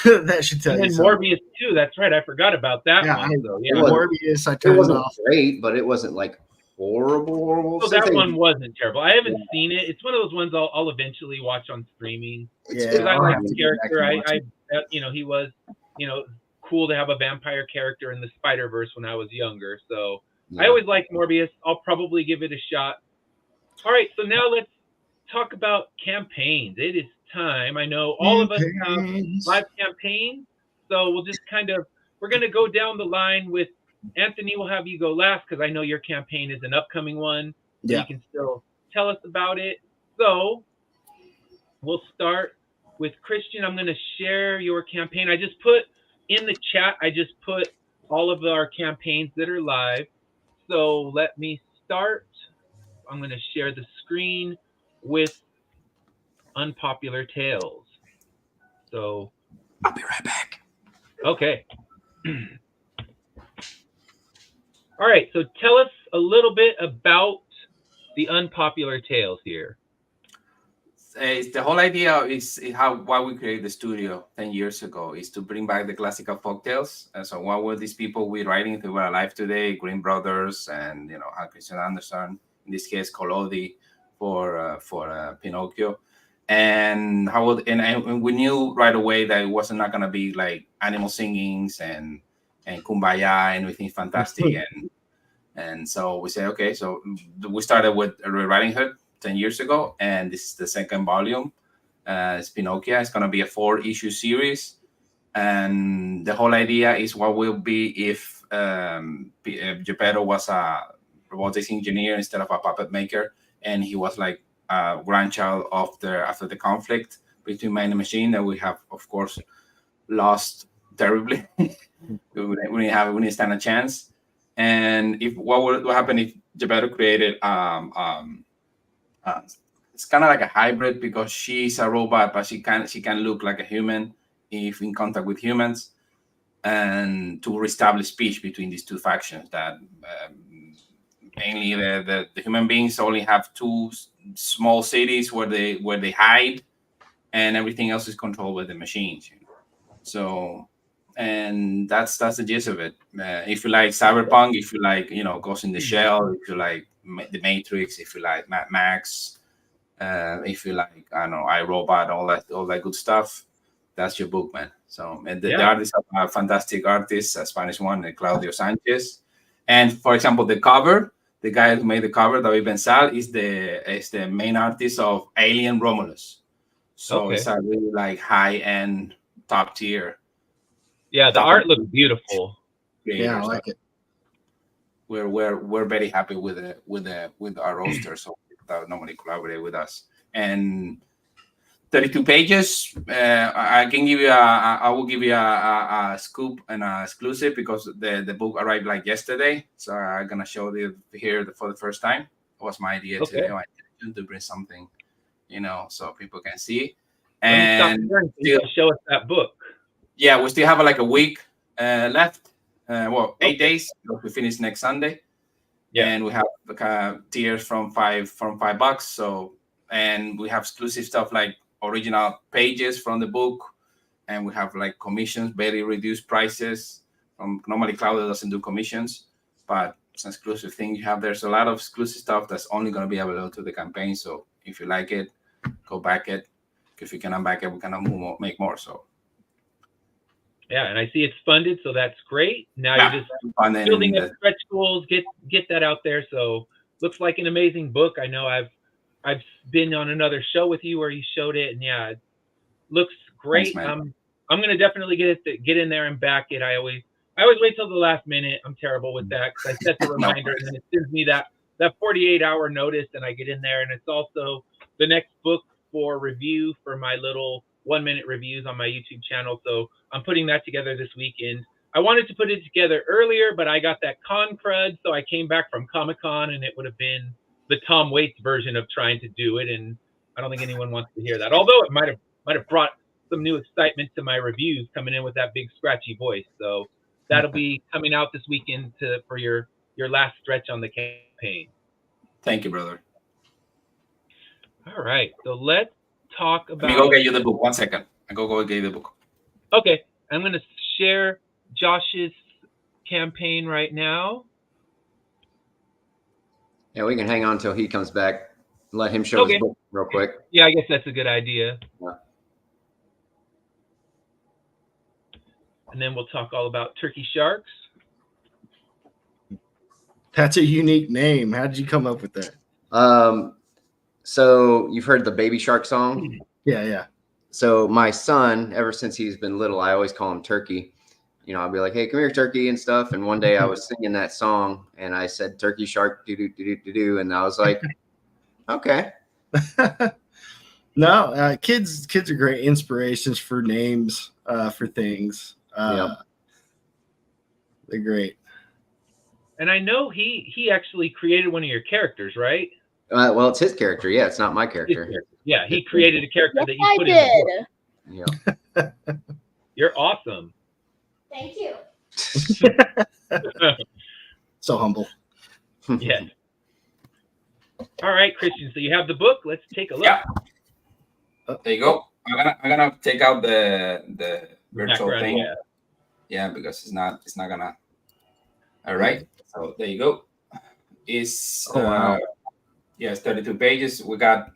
that should tell you. And Morbius too. That's right. I forgot about that one. Morbius. I turned it wasn't off. Great, but it wasn't like horrible. So that one wasn't terrible. I haven't seen it. It's one of those ones I'll eventually watch on streaming. Because I like the character. I he was cool to have a vampire character in the Spider-Verse when I was younger. So I always liked Morbius. I'll probably give it a shot. All right, so now let's talk about campaigns. It is time. I know all of us have live campaigns, so we'll just we're going to go down the line with Anthony. We'll have you go last because I know your campaign is an upcoming one. So you can still tell us about it. So we'll start with Christian. I'm going to share your campaign. I just put in the chat, all of our campaigns that are live. So let me start. I'm going to share the screen with Unpopular Tales. So I'll be right back. Okay. All right. So tell us a little bit about the Unpopular Tales here. The whole idea is why we created the studio 10 years ago is to bring back the classical folktales. And so what were these people we writing who were alive today? Grimm Brothers and Hans Christian Andersen, in this case Collodi for Pinocchio. And and we knew right away that it wasn't not gonna be like animal singings and kumbaya and everything fantastic. and so we said, okay, so we started with Riding Hood 10 years ago, and this is the second volume. It's Pinocchio. It's going to be a 4-issue series, and the whole idea is what will be if Geppetto was a robotics engineer instead of a puppet maker, and he was like a grandchild after the conflict between man and machine. And we have, of course, lost terribly. we didn't stand a chance. And if what happened if Geppetto created it's kind of like a hybrid because she's a robot, but she can look like a human if in contact with humans, and to reestablish speech between these two factions that mainly the human beings only have two small cities where they hide, and everything else is controlled by the machines. So, and that's the gist of it. If you like cyberpunk, if you like Ghost in the Shell, if you like the Matrix, if you like Mad Max, if you like I don't know iRobot, all that good stuff, that's your book, man. So, and the artists are fantastic artists, a Spanish one, Claudio Sanchez. And for example, the cover, the guy who made the cover, David Benzal, is the main artist of Alien Romulus. So it's a really like high end, top tier. Yeah, the art looks beautiful. Yeah, I like it. We're very happy with our roster. So that normally collaborate with us. And 32 pages. I can give you I will give you a scoop and a exclusive because the book arrived like yesterday. So I'm gonna show you here for the first time. It was my idea to bring something, so people can see. And show us that book. Yeah, we still have like a week left. 8 days. We finish next Sunday. Yeah, and we have tiers from $5. So, and we have exclusive stuff like original pages from the book, and we have like commissions, very reduced prices. Normally Claudio doesn't do commissions, but it's an exclusive thing you have. There's a lot of exclusive stuff that's only going to be available to the campaign. So if you like it, go back it. If you cannot back it, we cannot make more. So. Yeah, and I see it's funded, so that's great. Now you're just building up stretch goals, get that out there. So looks like an amazing book. I know I've been on another show with you where you showed it, and yeah, it looks great. Thanks, I'm gonna definitely get in there and back it. I always wait till the last minute. I'm terrible with that because I set the reminder and then it sends me that 48-hour notice, and I get in there. And it's also the next book for review for my little 1-minute reviews on my YouTube channel. So I'm putting that together this weekend. I wanted to put it together earlier, but I got that con crud. So I came back from Comic-Con, and it would have been the Tom Waits version of trying to do it. And I don't think anyone wants to hear that. Although it might have brought some new excitement to my reviews coming in with that big scratchy voice. So that'll be coming out this weekend for your last stretch on the campaign. Thank you, brother. All right. So let's talk about. Let me go get you the book. 1 second. I go get you the book. Okay. I'm going to share Josh's campaign right now. Yeah, we can hang on until he comes back. Let him show his book real quick. Yeah, I guess that's a good idea. Yeah. And then we'll talk all about turkey sharks. That's a unique name. How did you come up with that? So you've heard the Baby Shark song? Yeah. So my son, ever since he's been little, I always call him Turkey. I'll be like, "Hey, come here, Turkey," and stuff. And one day I was singing that song, and I said, "Turkey shark, do do do do do," and I was like, "Okay." No, kids are great inspirations for names, for things. They're great. And I know he actually created one of your characters, right? Well, it's his character. Yeah, it's not my character. Yeah, he created a character that you put in the book. Yeah. You're awesome. Thank you. So humble. Yes. All right, Christian. So you have the book. Let's take a look. Yeah. There you go. I'm gonna take out the virtual thing. Yeah, because it's not gonna. All right. So there you go. It's it's 32 pages. We got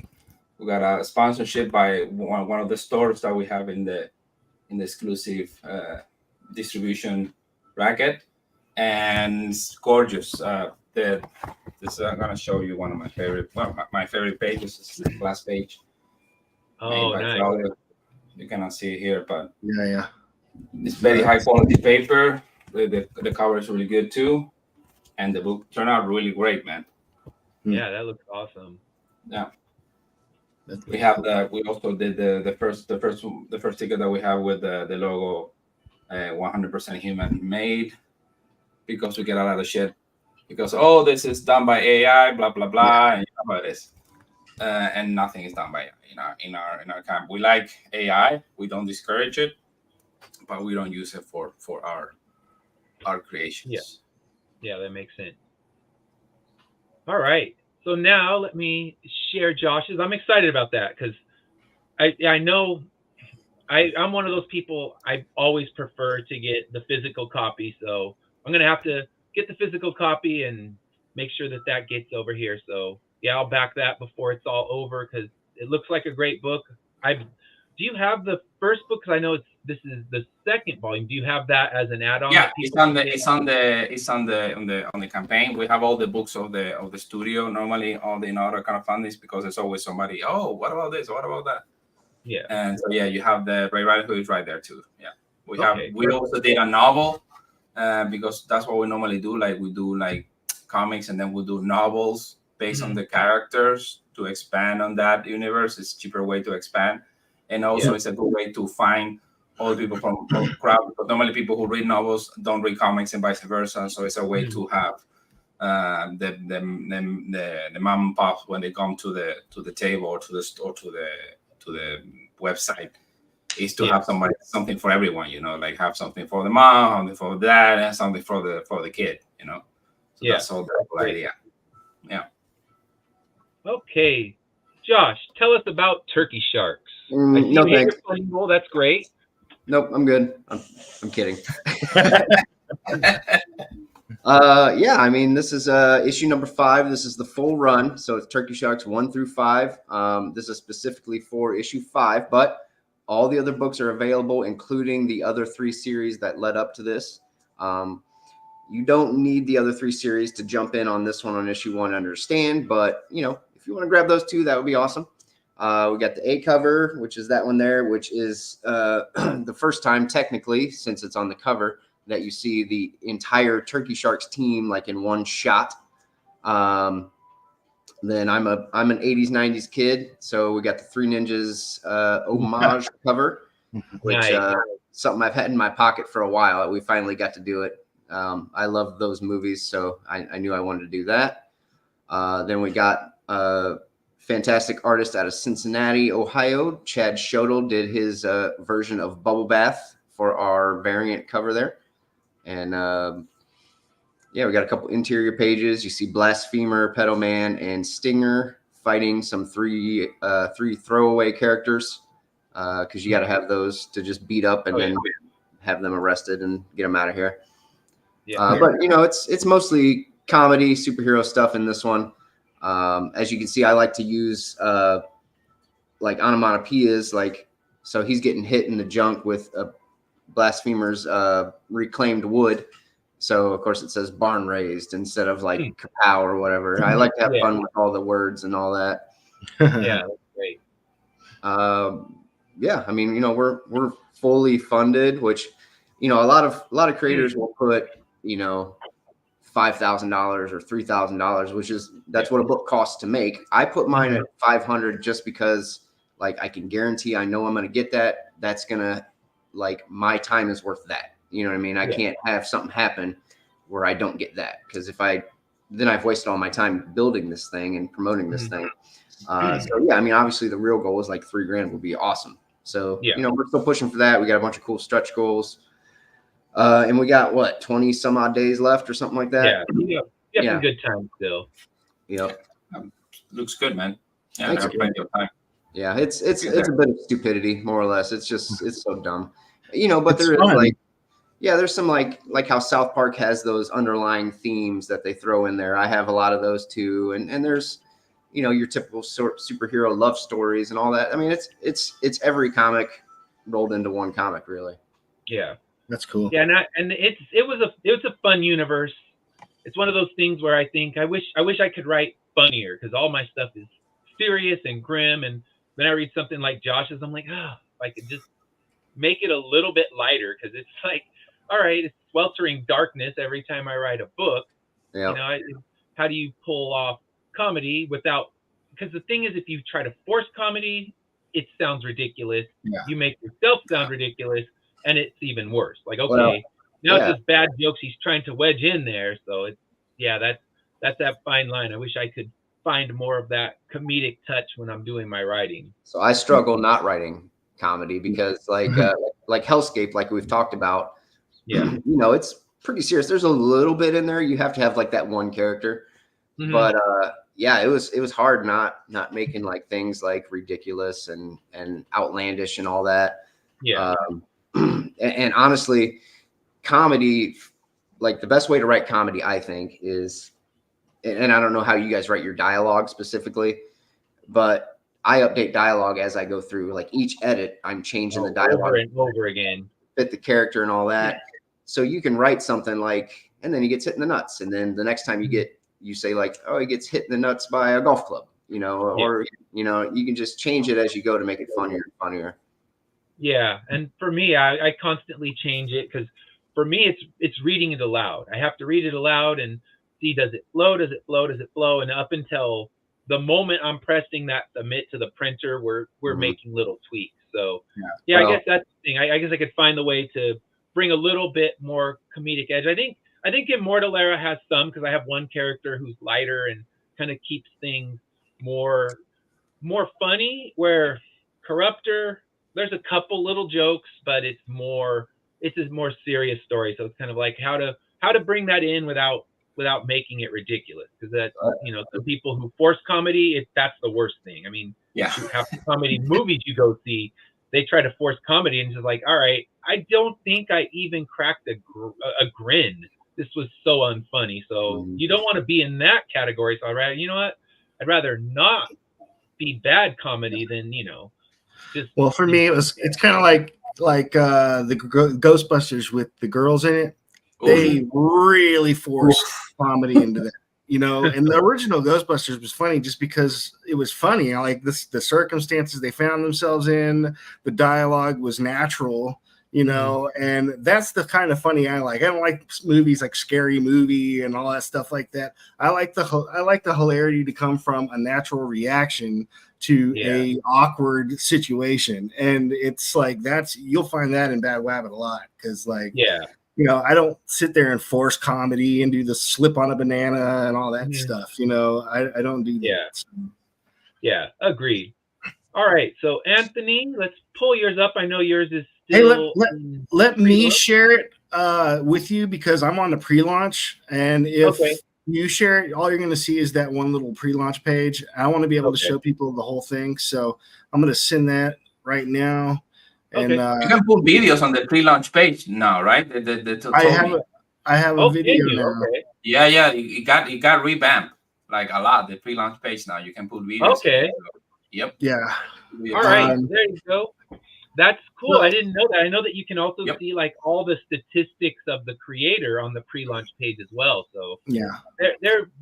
a sponsorship by one of the stores that we have in the exclusive distribution bracket, and it's gorgeous. I'm gonna show you one of my favorite pages. This is the last page. Oh, nice. Claudio. You cannot see it here, but yeah, it's very high quality paper. The cover is really good too, and the book turned out really great, man. Yeah, that looks awesome. Yeah. We have we also did the first ticket that we have with the logo 100% human made, because we get a lot of shit because this is done by AI, blah blah blah, and you know how it is. And nothing is done by AI in our camp. We like AI, we don't discourage it, but we don't use it for our creations. Yeah, that makes sense. All right. So now let me share Josh's. I'm excited about that because I know I'm one of those people. I always prefer to get the physical copy, so I'm gonna have to get the physical copy and make sure that that gets over here. So yeah, I'll back that before it's all over because it looks like a great book. Do you have the first book? Because I know this is the second volume. Do you have that as an add-on? Yeah, it's on the campaign. We have all the books of the studio. Normally, all the other kind of fundings, because there's always somebody. Oh, what about this? What about that? Yeah. And so you have the Ray Rider, who is right there too. Yeah, we also did a novel because that's what we normally do. Like we do like comics, and then we do novels based on the characters to expand on that universe. It's a cheaper way to expand, and also it's a good way to find all the people from crowd. But normally people who read novels don't read comics, and vice versa. So it's a way to have the mom and pop when they come to the table or to the website, is to have something for everyone, like have something for the mom, something for the dad, and something for the kid, So that's all the whole idea. Yeah. Okay, Josh, tell us about turkey sharks. No thanks. That's great. Nope, I'm good. I'm kidding. Yeah, I mean, this is issue number 5. This is the full run, so it's Turkey Sharks 1 through 5. This is specifically for issue 5, but all the other books are available, including the other 3 series that led up to this. You don't need the other 3 series to jump in on this one on issue 1 and understand, but if you want to grab those 2, that would be awesome. We got the A cover, which is that one there, which is the first time technically, since it's on the cover, that you see the entire Turkey Sharks team like in one shot. Then I'm an 80s 90s kid, so we got the Three Ninjas homage cover, which something I've had in my pocket for a while. We finally got to do it. I love those movies, so I knew I wanted to do that. Then we got fantastic artist out of Cincinnati, Ohio. Chad Shodel did his version of Bubble Bath for our variant cover there. And we got a couple interior pages. You see Blasphemer, Pedo Man, and Stinger fighting some three throwaway characters, because you got to have those to just beat up and then have them arrested and get them out of here. But it's mostly comedy, superhero stuff in this one. As you can see, I like to use like onomatopoeias, so he's getting hit in the junk with Blasphemer's reclaimed wood. So of course it says barn raised instead of like kapow or whatever. I like to have fun with all the words and all that. Yeah, that's great. I mean, we're fully funded, which a lot of creators will put $5,000 or $3,000, that's what a book costs to make. I put mine at $500 just because I can guarantee I know I'm going to get that. That's going to my time is worth that. You know what I mean? I can't have something happen where I don't get that, because then I've wasted all my time building this thing and promoting this thing. I mean, obviously the real goal is $3,000 would be awesome. So, we're still pushing for that. We got a bunch of cool stretch goals. And we got 20 some odd days left or something like that. Yeah. Some good time still. Yep. Looks good, man. Yeah, there's plenty of time. Yeah, it's a bit of stupidity, more or less. It's so dumb. But there is there's some like how South Park has those underlying themes that they throw in there. I have a lot of those too. And there's your typical superhero love stories and all that. I mean, it's every comic rolled into one comic, really. Yeah. That's cool. Yeah, and it was a fun universe. It's one of those things where I think I wish I could write funnier, because all my stuff is serious and grim, and then I read something like Josh's, I'm like, if I could just make it a little bit lighter, because it's all right, it's sweltering darkness every time I write a book. Yeah. How do you pull off comedy without because the thing is, if you try to force comedy, it sounds ridiculous. Yeah. You make yourself sound ridiculous, and it's even worse. Like, okay, Well, now yeah. it's just bad jokes he's trying to wedge in there. So it's that's that fine line. I wish I could find more of that comedic touch when I'm doing my writing. So I struggle not writing comedy because like Hellscape, like we've talked about, Yeah. you know, it's pretty serious. There's a little bit in there. You have to have like that one character. Mhm. But yeah, it was hard not making like things like ridiculous and outlandish and all that. Yeah. And honestly, comedy, like the best way to write comedy, I think, is, and I don't know how you guys write your dialogue specifically, but I update dialogue as I go through. Like each edit, I'm changing the dialogue over and over again. fit the character and all that. So you can write something like, and then he gets hit in the nuts, and then the next time you say like, oh, he gets hit in the nuts by a golf club, you know, or you know, you can just change it as you go to make it funnier and funnier. Yeah, and for me, I constantly change it because for me, it's reading it aloud. I have to read it aloud and see, does it flow, does it flow, does it flow, and up until the moment I'm pressing that submit to the printer, we're making little tweaks. So yeah, Well, I guess that's the thing. I guess I could find the way to bring a little bit more comedic edge. I think Immortal Era has some because I have one character who's lighter and kind of keeps things more funny. Where Corruptor, there's a couple little jokes, but it's a more serious story. So it's kind of like how to bring that in without making it ridiculous. Because that, you know, the people who force comedy, that's the worst thing. I mean, Yeah. half the comedy movies you go see, they try to force comedy and just like, all right, I don't think I even cracked a grin. This was so unfunny. So you don't want to be in that category. So you know what? I'd rather not be bad comedy than, you know, just. Well, for me, it's kind of like the Ghostbusters with the girls in it. They really forced comedy into that, you know. And the original Ghostbusters was funny just because it was funny. I like the circumstances they found themselves in. The dialogue was natural, you know, and that's the kind of funny I like. I don't like movies like Scary Movie and all that stuff like that. I like the hilarity to come from a natural reaction to a awkward situation, and it's like you'll find that in Bad Wabbit a lot because you know, I don't sit there and force comedy and do the slip on a banana and all that stuff. You know, I don't do that. Yeah, agreed. All right, so Anthony, let's pull yours up. I know yours is still. Hey, let me pre-launch. share it with you because I'm on the pre-launch, and if you share it, all you're going to see is that one little pre-launch page. I want to be able to show people the whole thing, so I'm going to send that right now. And you can put videos on the pre-launch page now, right? I have a video now. Okay. Yeah, it got revamped like a lot. The pre-launch page now you can put videos. Okay. Yep. Yeah. All right. There you go. That's cool. I didn't know that. I know that you can also see like all the statistics of the creator on the pre-launch page as well. So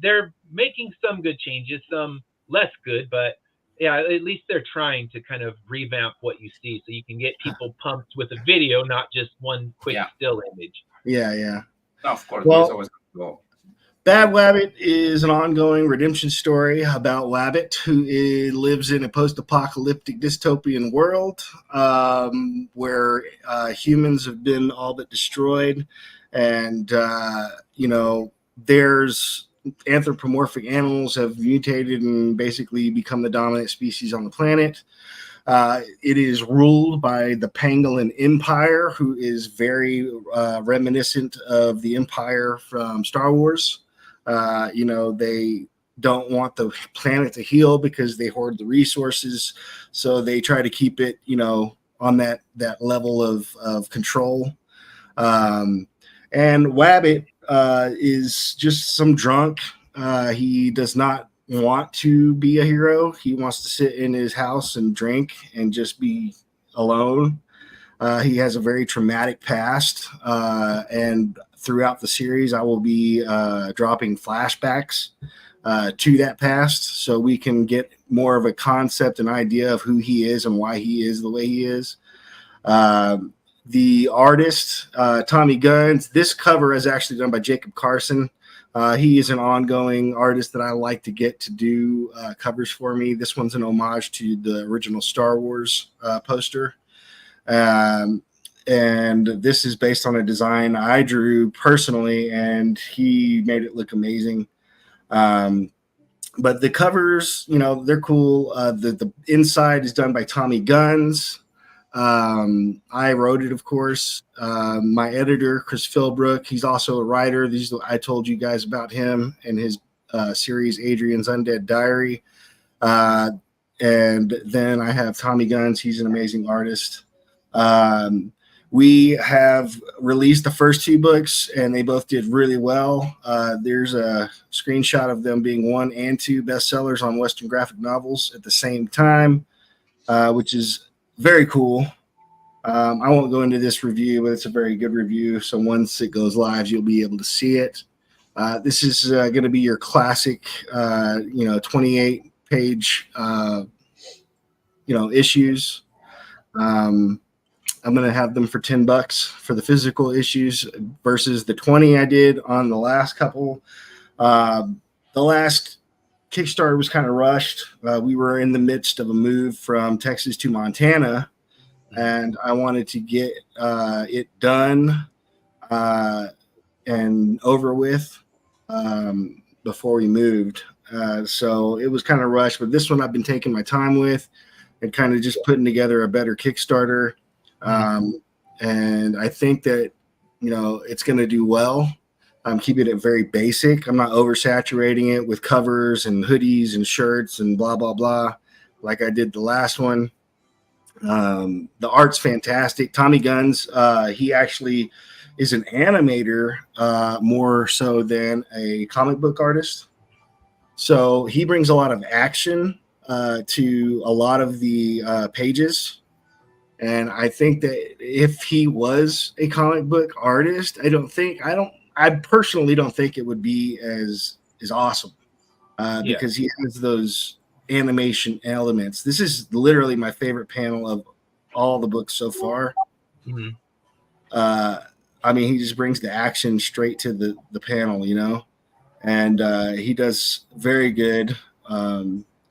they're making some good changes, some less good, but yeah, at least they're trying to kind of revamp what you see so you can get people pumped with a video, not just one quick still image. Yeah. No, of course. Well, it's always cool. Bad Wabbit is an ongoing redemption story about Wabbit, who lives in a post-apocalyptic dystopian world where humans have been all but destroyed, and you know, there's anthropomorphic animals have mutated and basically become the dominant species on the planet. It is ruled by the Pangolin Empire, who is very reminiscent of the Empire from Star Wars. You know, they don't want the planet to heal because they hoard the resources. So they try to keep it, you know, on that level of control. And Wabbit is just some drunk. He does not want to be a hero. He wants to sit in his house and drink and just be alone. He has a very traumatic past, and throughout the series, I will be dropping flashbacks to that past so we can get more of a concept and idea of who he is and why he is the way he is. The artist, Tommy Guns, this cover is actually done by Jacob Carson. He is an ongoing artist that I like to get to do covers for me. This one's an homage to the original Star Wars poster. And this is based on a design I drew personally, and he made it look amazing. But the covers, they're cool. The inside is done by Tommy Guns. I wrote it, of course. My editor, Chris Philbrook, he's also a writer. I told you guys about him and his series, Adrian's Undead Diary. And then I have Tommy Guns. He's an amazing artist. We have released the first 2 books, and they both did really well. There's a screenshot of them being 1 and 2 bestsellers on Western graphic novels at the same time, which is very cool. I won't go into this review, but it's a very good review. So once it goes live, you'll be able to see it. This is going to be your classic, 28-page, issues. I'm going to have them for $10 for the physical issues versus the 20 I did on the last couple. The last Kickstarter was kind of rushed. We were in the midst of a move from Texas to Montana, and I wanted to get it done and over with before we moved. So it was kind of rushed, but this one I've been taking my time with and kind of just putting together a better Kickstarter. And I think that, it's going to do well. I'm keeping it very basic. I'm not oversaturating it with covers and hoodies and shirts and blah, blah, blah, like I did the last one. The art's fantastic. Tommy Guns, he actually is an animator more so than a comic book artist. So he brings a lot of action to a lot of the pages. And I think that if he was a comic book artist, I personally don't think it would be as awesome because he has those animation elements. This is literally my favorite panel of all the books so far. Mm-hmm. He just brings the action straight to the panel, and he does very good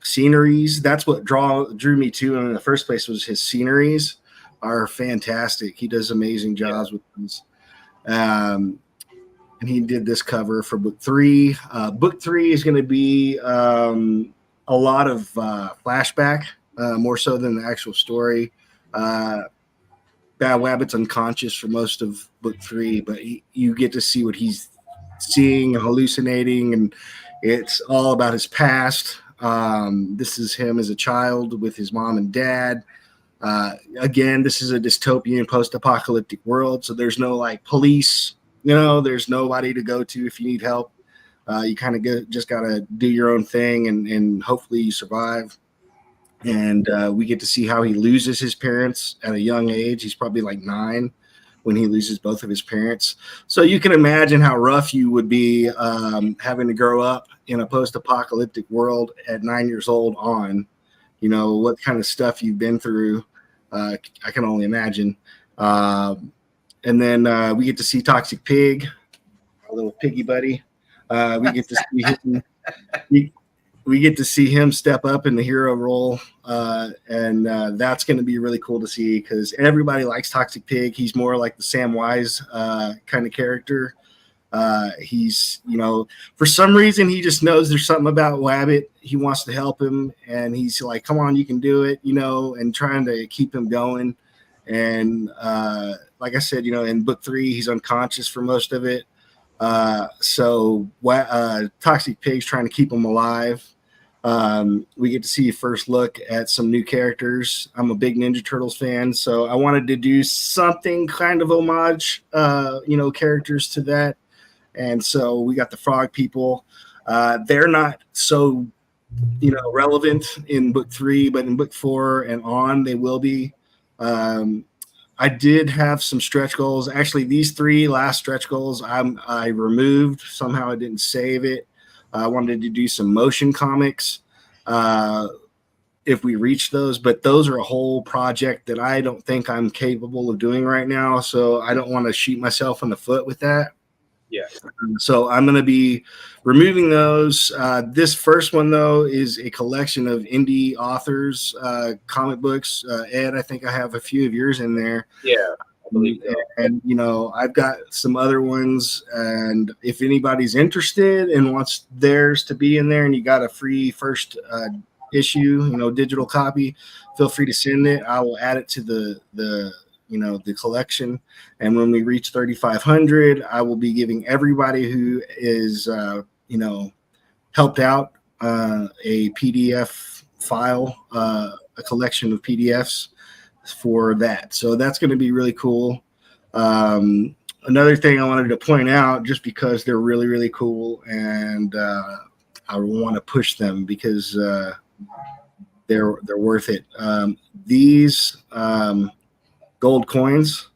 sceneries. That's what drew me to him in the first place, was his sceneries are fantastic. He does amazing jobs with these. And he did this cover for book 3. Book 3 is going to be a lot of flashback, more so than the actual story. Bad Wabbit's unconscious for most of book 3, but you get to see what he's seeing and hallucinating, and it's all about his past. This is him as a child with his mom and dad. Again, this is a dystopian post-apocalyptic world, so there's no police, there's nobody to go to if you need help. You kind of just got to do your own thing and hopefully you survive. And we get to see how he loses his parents at a young age. He's probably 9 when he loses both of his parents. So you can imagine how rough you would be having to grow up in a post-apocalyptic world at 9 years old on, what kind of stuff you've been through. I can only imagine. And then we get to see Toxic Pig, our little piggy buddy. We get to see him. We get to see him step up in the hero role, and that's going to be really cool to see because everybody likes Toxic Pig. He's more like the Sam Wise kind of character. He's, for some reason, he just knows there's something about Wabbit. He wants to help him, and he's like, come on, you can do it, and trying to keep him going. And like I said, in book 3, he's unconscious for most of it. So Toxic Pig's trying to keep him alive. We get to see a first look at some new characters. I'm a big Ninja Turtles fan, so I wanted to do something kind of homage, characters to that. And so we got the Frog People. They're not so, relevant in book 3, but in book 4 and on, they will be. I did have some stretch goals. Actually, these 3 last stretch goals I removed. Somehow I didn't save it. I wanted to do some motion comics if we reach those, but those are a whole project that I don't think I'm capable of doing right now. So I don't want to shoot myself in the foot with that. Yeah. So I'm going to be removing those. This first one, though, is a collection of indie authors, comic books. Ed, I think I have a few of yours in there. Yeah, I believe so. And, you know, I've got some other ones. And if anybody's interested and wants theirs to be in there and you got a free first issue, you know, digital copy, feel free to send it. I will add it to the you know, the collection. And when we reach 3,500, I will be giving everybody who is, you know, helped out a PDF file, a collection of PDFs for that. So that's going to be really cool. Another thing I wanted to point out, just because they're really, really cool, and I want to push them because they're worth it. These gold coins.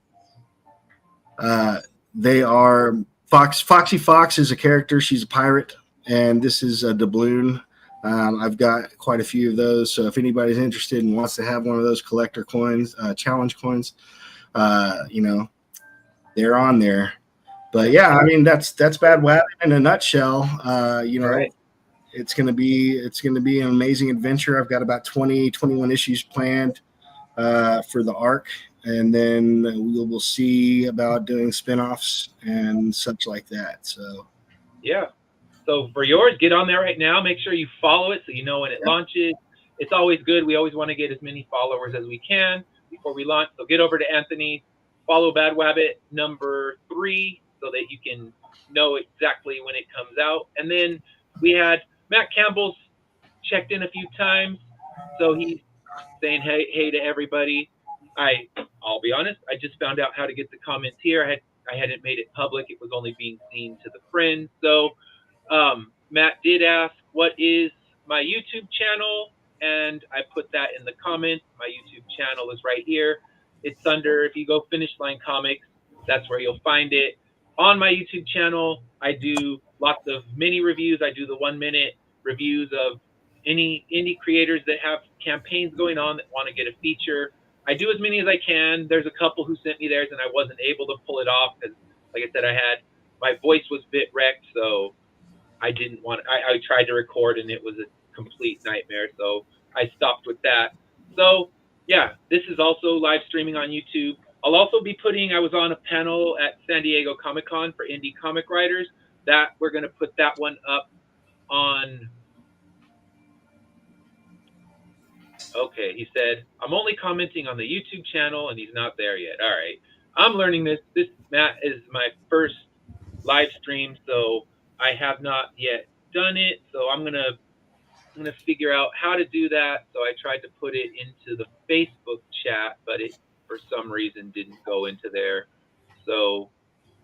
They are Foxy Fox is a character. She's a pirate, and this is a doubloon. I've got quite a few of those. So if anybody's interested and wants to have one of those collector coins, challenge coins, you know, they're on there. But yeah, I mean that's Bad Wabbit in a nutshell. You know, Right. it's gonna be an amazing adventure. I've got about 21 issues planned for the arc, and then we will see about doing spinoffs and such like that. So Yeah. So for yours, get on there right now. Make sure you follow it so you know when it launches. It's always good. We always want to get as many followers as we can before we launch. So get over to Anthony, follow Bad Wabbit #3 so that you can know exactly when it comes out. And then we had Matt Campbell's checked in a few times. So he's saying hey to everybody. I'll be honest, I just found out how to get the comments here. I hadn't made it public. It was only being seen to the friends. So Matt did ask, what is my YouTube channel? And I put that in the comments. My YouTube channel is right here. It's under, if you go Finish Line Comics, that's where you'll find it. On my YouTube channel, I do lots of mini reviews. I do the 1-minute reviews of any indie creators that have campaigns going on that want to get a feature. I do as many as I can. There's a couple who sent me theirs and I wasn't able to pull it off because, like I said, my voice was a bit wrecked, so I didn't want. I tried to record and it was a complete nightmare, so I stopped with that. So yeah, this is also live streaming on YouTube. I'll also be putting. I was on a panel at San Diego Comic-Con for indie comic writers. That we're going to put that one up on. Okay, he said I'm only commenting on the YouTube channel and he's not there yet. All right, I'm learning this. This Matt is my first live stream, so I have not yet done it. So I'm gonna figure out how to do that. So I tried to put it into the Facebook chat, but it for some reason didn't go into there. So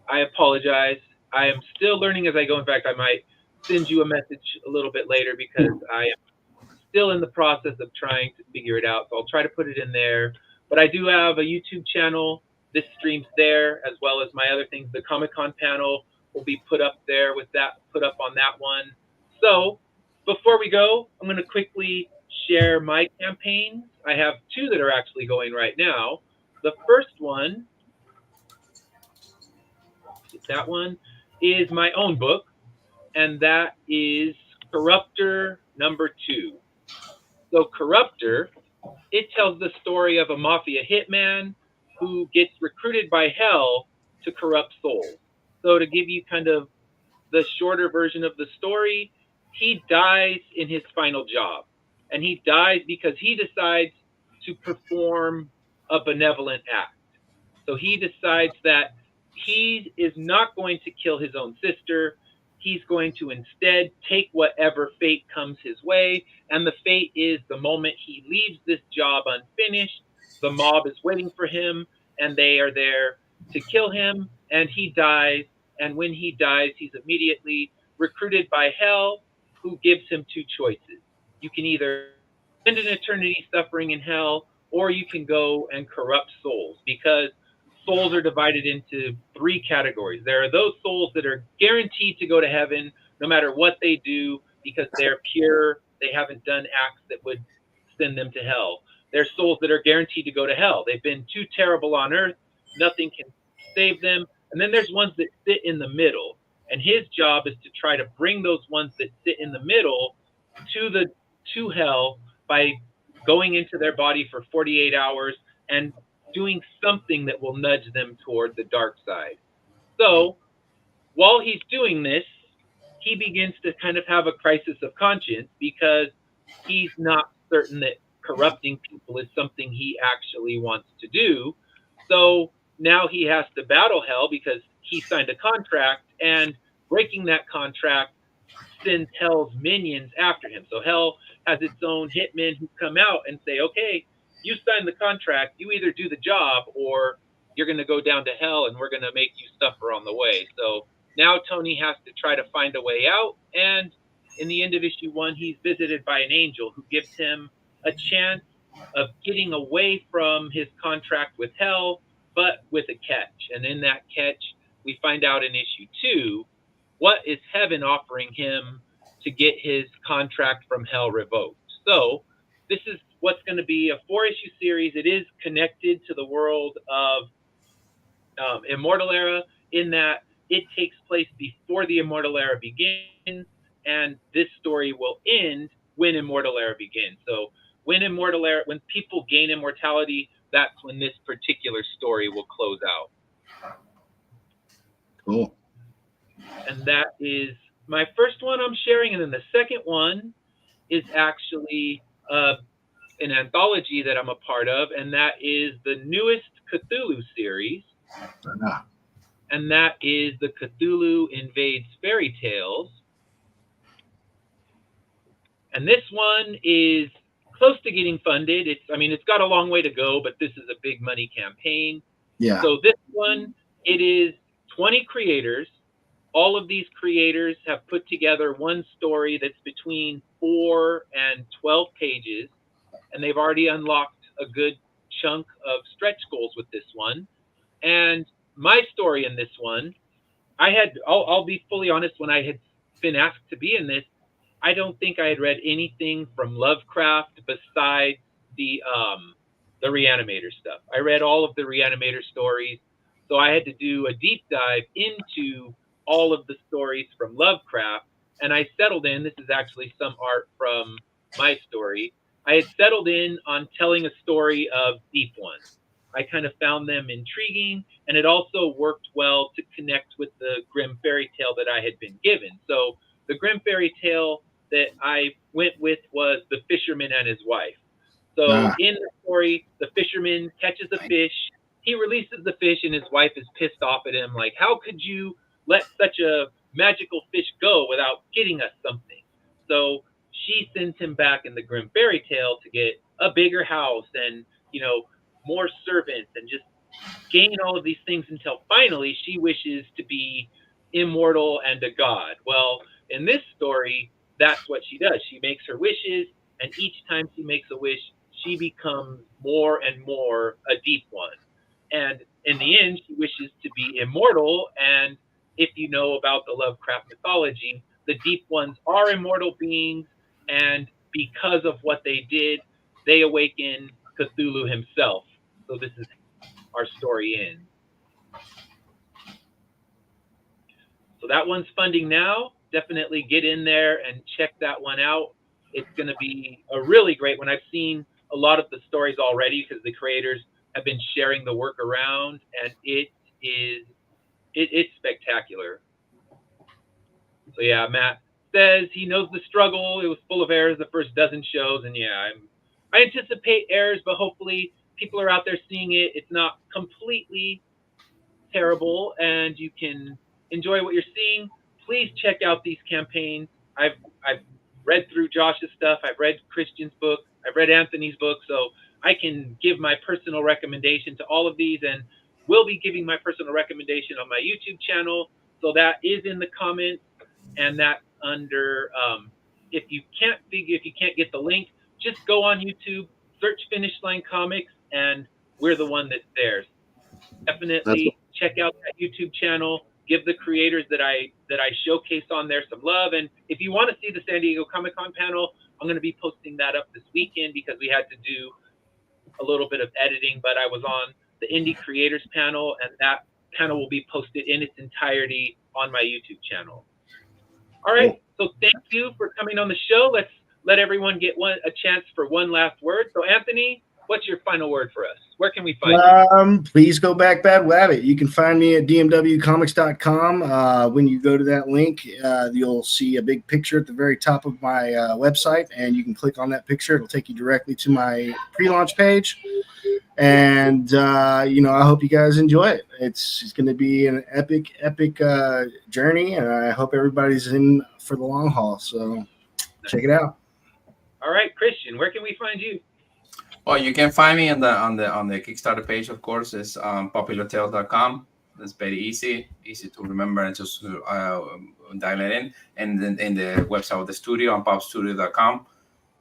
I apologize. I am still learning as I go. In fact, I might send you a message a little bit later because I am still in the process of trying to figure it out. So I'll try to put it in there. But I do have a YouTube channel. This streams there as well as my other things. The Comic-Con panel will be put up there with that, put up on that one. So before we go, I'm going to quickly share my campaigns. I have 2 that are actually going right now. The first one, that one is my own book, and that is Corruptor #2. So Corruptor, it tells the story of a mafia hitman who gets recruited by hell to corrupt souls. So to give you kind of the shorter version of the story, he dies in his final job. And he dies because he decides to perform a benevolent act. So he decides that he is not going to kill his own sister. He's going to instead take whatever fate comes his way. And the fate is the moment he leaves this job unfinished, the mob is waiting for him and they are there to kill him. And he dies. And when he dies, he's immediately recruited by hell, who gives him 2 choices. You can either spend an eternity suffering in hell, or you can go and corrupt souls, because souls are divided into 3 categories. There are those souls that are guaranteed to go to heaven no matter what they do because they're pure, they haven't done acts that would send them to hell. There's souls that are guaranteed to go to hell. They've been too terrible on earth, nothing can save them. And then there's ones that sit in the middle. and his job is to try to bring those ones that sit in the middle to hell by going into their body for 48 hours and doing something that will nudge them toward the dark side. So while he's doing this, he begins to kind of have a crisis of conscience because he's not certain that corrupting people is something he actually wants to do. So now he has to battle hell because he signed a contract, and breaking that contract sends hell's minions after him. So hell has its own hitmen who come out and say, okay, you signed the contract, you either do the job or you're going to go down to hell and we're going to make you suffer on the way. So now Tony has to try to find a way out, and in the end of issue 1, he's visited by an angel who gives him a chance of getting away from his contract with hell, but with a catch. And in that catch, we find out in issue 2 what is heaven offering him to get his contract from hell revoked. So this is what's going to be a 4-issue series. It is connected to the world of Immortal Era in that it takes place before the Immortal Era begins, and this story will end when Immortal Era begins. So when people gain immortality, that's when this particular story will close out. Cool. And that is my first one I'm sharing, and then the second one is actually an anthology that I'm a part of, and that is the newest Cthulhu series. And that is the Cthulhu Invades Fairy Tales. And this one is close to getting funded. It's got a long way to go, but this is a big money campaign. Yeah. So this one, it is 20 creators. All of these creators have put together one story that's between 4 and 12 pages, and they've already unlocked a good chunk of stretch goals with this one. And my story in this one, I'll be fully honest, when I had been asked to be in this, I don't think I had read anything from Lovecraft besides the Reanimator stuff. I read all of the Reanimator stories, so I had to do a deep dive into all of the stories from Lovecraft, and I settled in. This is actually some art from my story. I had settled in on telling a story of deep ones. I kind of found them intriguing, and it also worked well to connect with the Grimm fairy tale that I had been given. So the Grimm fairy tale that I went with was The Fisherman and His Wife. So in the story, the fisherman catches a fish, he releases the fish, and his wife is pissed off at him, like, how could you let such a magical fish go without getting us something? So she sends him back in the Grimm fairy tale to get a bigger house and, more servants and just gain all of these things until finally she wishes to be immortal and a god. Well, in this story, that's what she does. She makes her wishes, and each time she makes a wish, she becomes more and more a deep one. And in the end, she wishes to be immortal. And if you know about the Lovecraft mythology, the deep ones are immortal beings, and because of what they did, they awaken Cthulhu himself. So this is our story ends. So that one's funding now. Definitely get in there and check that one out. It's going to be a really great one. I've seen a lot of the stories already because the creators have been sharing the work around, and it's spectacular. So yeah, Matt says he knows the struggle. It was full of errors the first dozen shows, and yeah, I anticipate errors, but hopefully people are out there seeing it. It's not completely terrible, and you can enjoy what you're seeing. Please check out these campaigns. I've read through Josh's stuff. I've read Christian's book. I've read Anthony's book, so I can give my personal recommendation to all of these, and will be giving my personal recommendation on my YouTube channel. So that is in the comments, and that's under. If you can't get the link, just go on YouTube, search Finish Line Comics, and we're the one that's there. Definitely check out that YouTube channel. Give the creators that I showcase on there some love. And if you want to see the San Diego Comic-Con panel, I'm going to be posting that up this weekend because we had to do a little bit of editing, but I was on the Indie Creators panel, and panel will be posted in its entirety on my YouTube channel. All right. So thank you for coming on the show. Let's let everyone get a chance for one last word. So Anthony, what's your final word for us? Where can we find you? Please go back Bad Wabbit. You can find me at dmwcomics.com. When you go to that link, you'll see a big picture at the very top of my website, and you can click on that picture. It'll take you directly to my pre-launch page. And I hope you guys enjoy it. It's going to be an epic journey, and I hope everybody's in for the long haul. So check it out. All right, Christian, where can we find you? Well, you can find me on the Kickstarter page, of course. It's populartales.com. It's very easy to remember, and just dial it in. And then in the website of the studio on popstudio.com,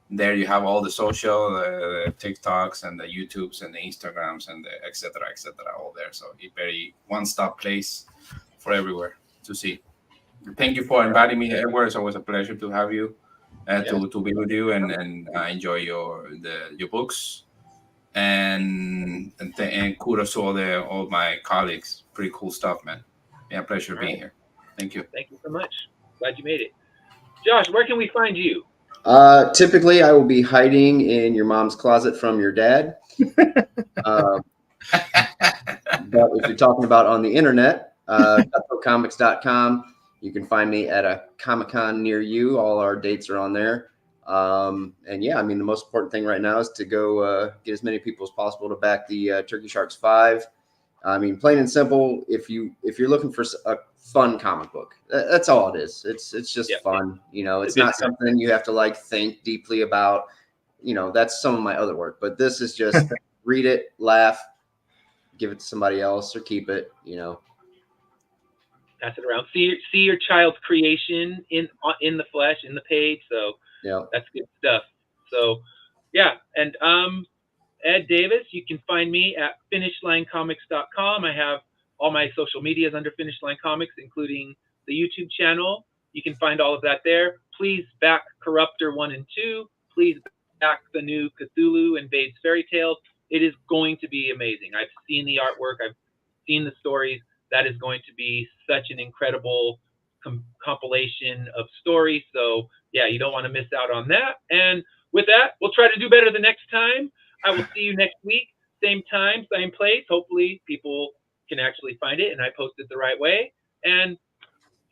there you have all the social, the TikToks and the YouTubes and the Instagrams and the et cetera, all there. So it's very one-stop place for everywhere to see. Thank you for inviting me, Edward. It's always a pleasure to have you. To be with you and enjoy your books, and kudos to all my colleagues. Pretty cool stuff, man. Yeah, pleasure being here. Thank you. Thank you so much. Glad you made it. Josh, where can we find you? Typically, I will be hiding in your mom's closet from your dad. But if you're talking about on the internet, cutthroatcomics.com. You can find me at a Comic-Con near you. All our dates are on there. And yeah, I mean, the most important thing right now is to go get as many people as possible to back the Turkey Sharks 5. I mean, plain and simple, if you're looking for a fun comic book, that's all it is. It's just fun. It's not something you have to think deeply about. That's some of my other work, but this is just read it, laugh, give it to somebody else, or keep it. Pass it around. See your child's creation in the flesh, in the page. So that's good stuff. So and Ed Davis, you can find me at finishlinecomics.com. I have all my social medias under Finish Line Comics, including the YouTube channel. You can find all of that there. Please back Corruptor 1 and 2. Please back the new Cthulhu and Vade's Fairy Tales. It is going to be amazing. I've seen the artwork. I've seen the stories. That is going to be such an incredible compilation of stories. So you don't want to miss out on that. And with that, we'll try to do better the next time. I will see you next week, same time, same place. Hopefully people can actually find it and I post it the right way. And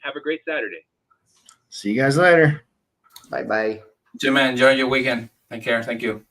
have a great Saturday. See you guys later. Bye-bye. Jim, enjoy your weekend. Take care. Thank you.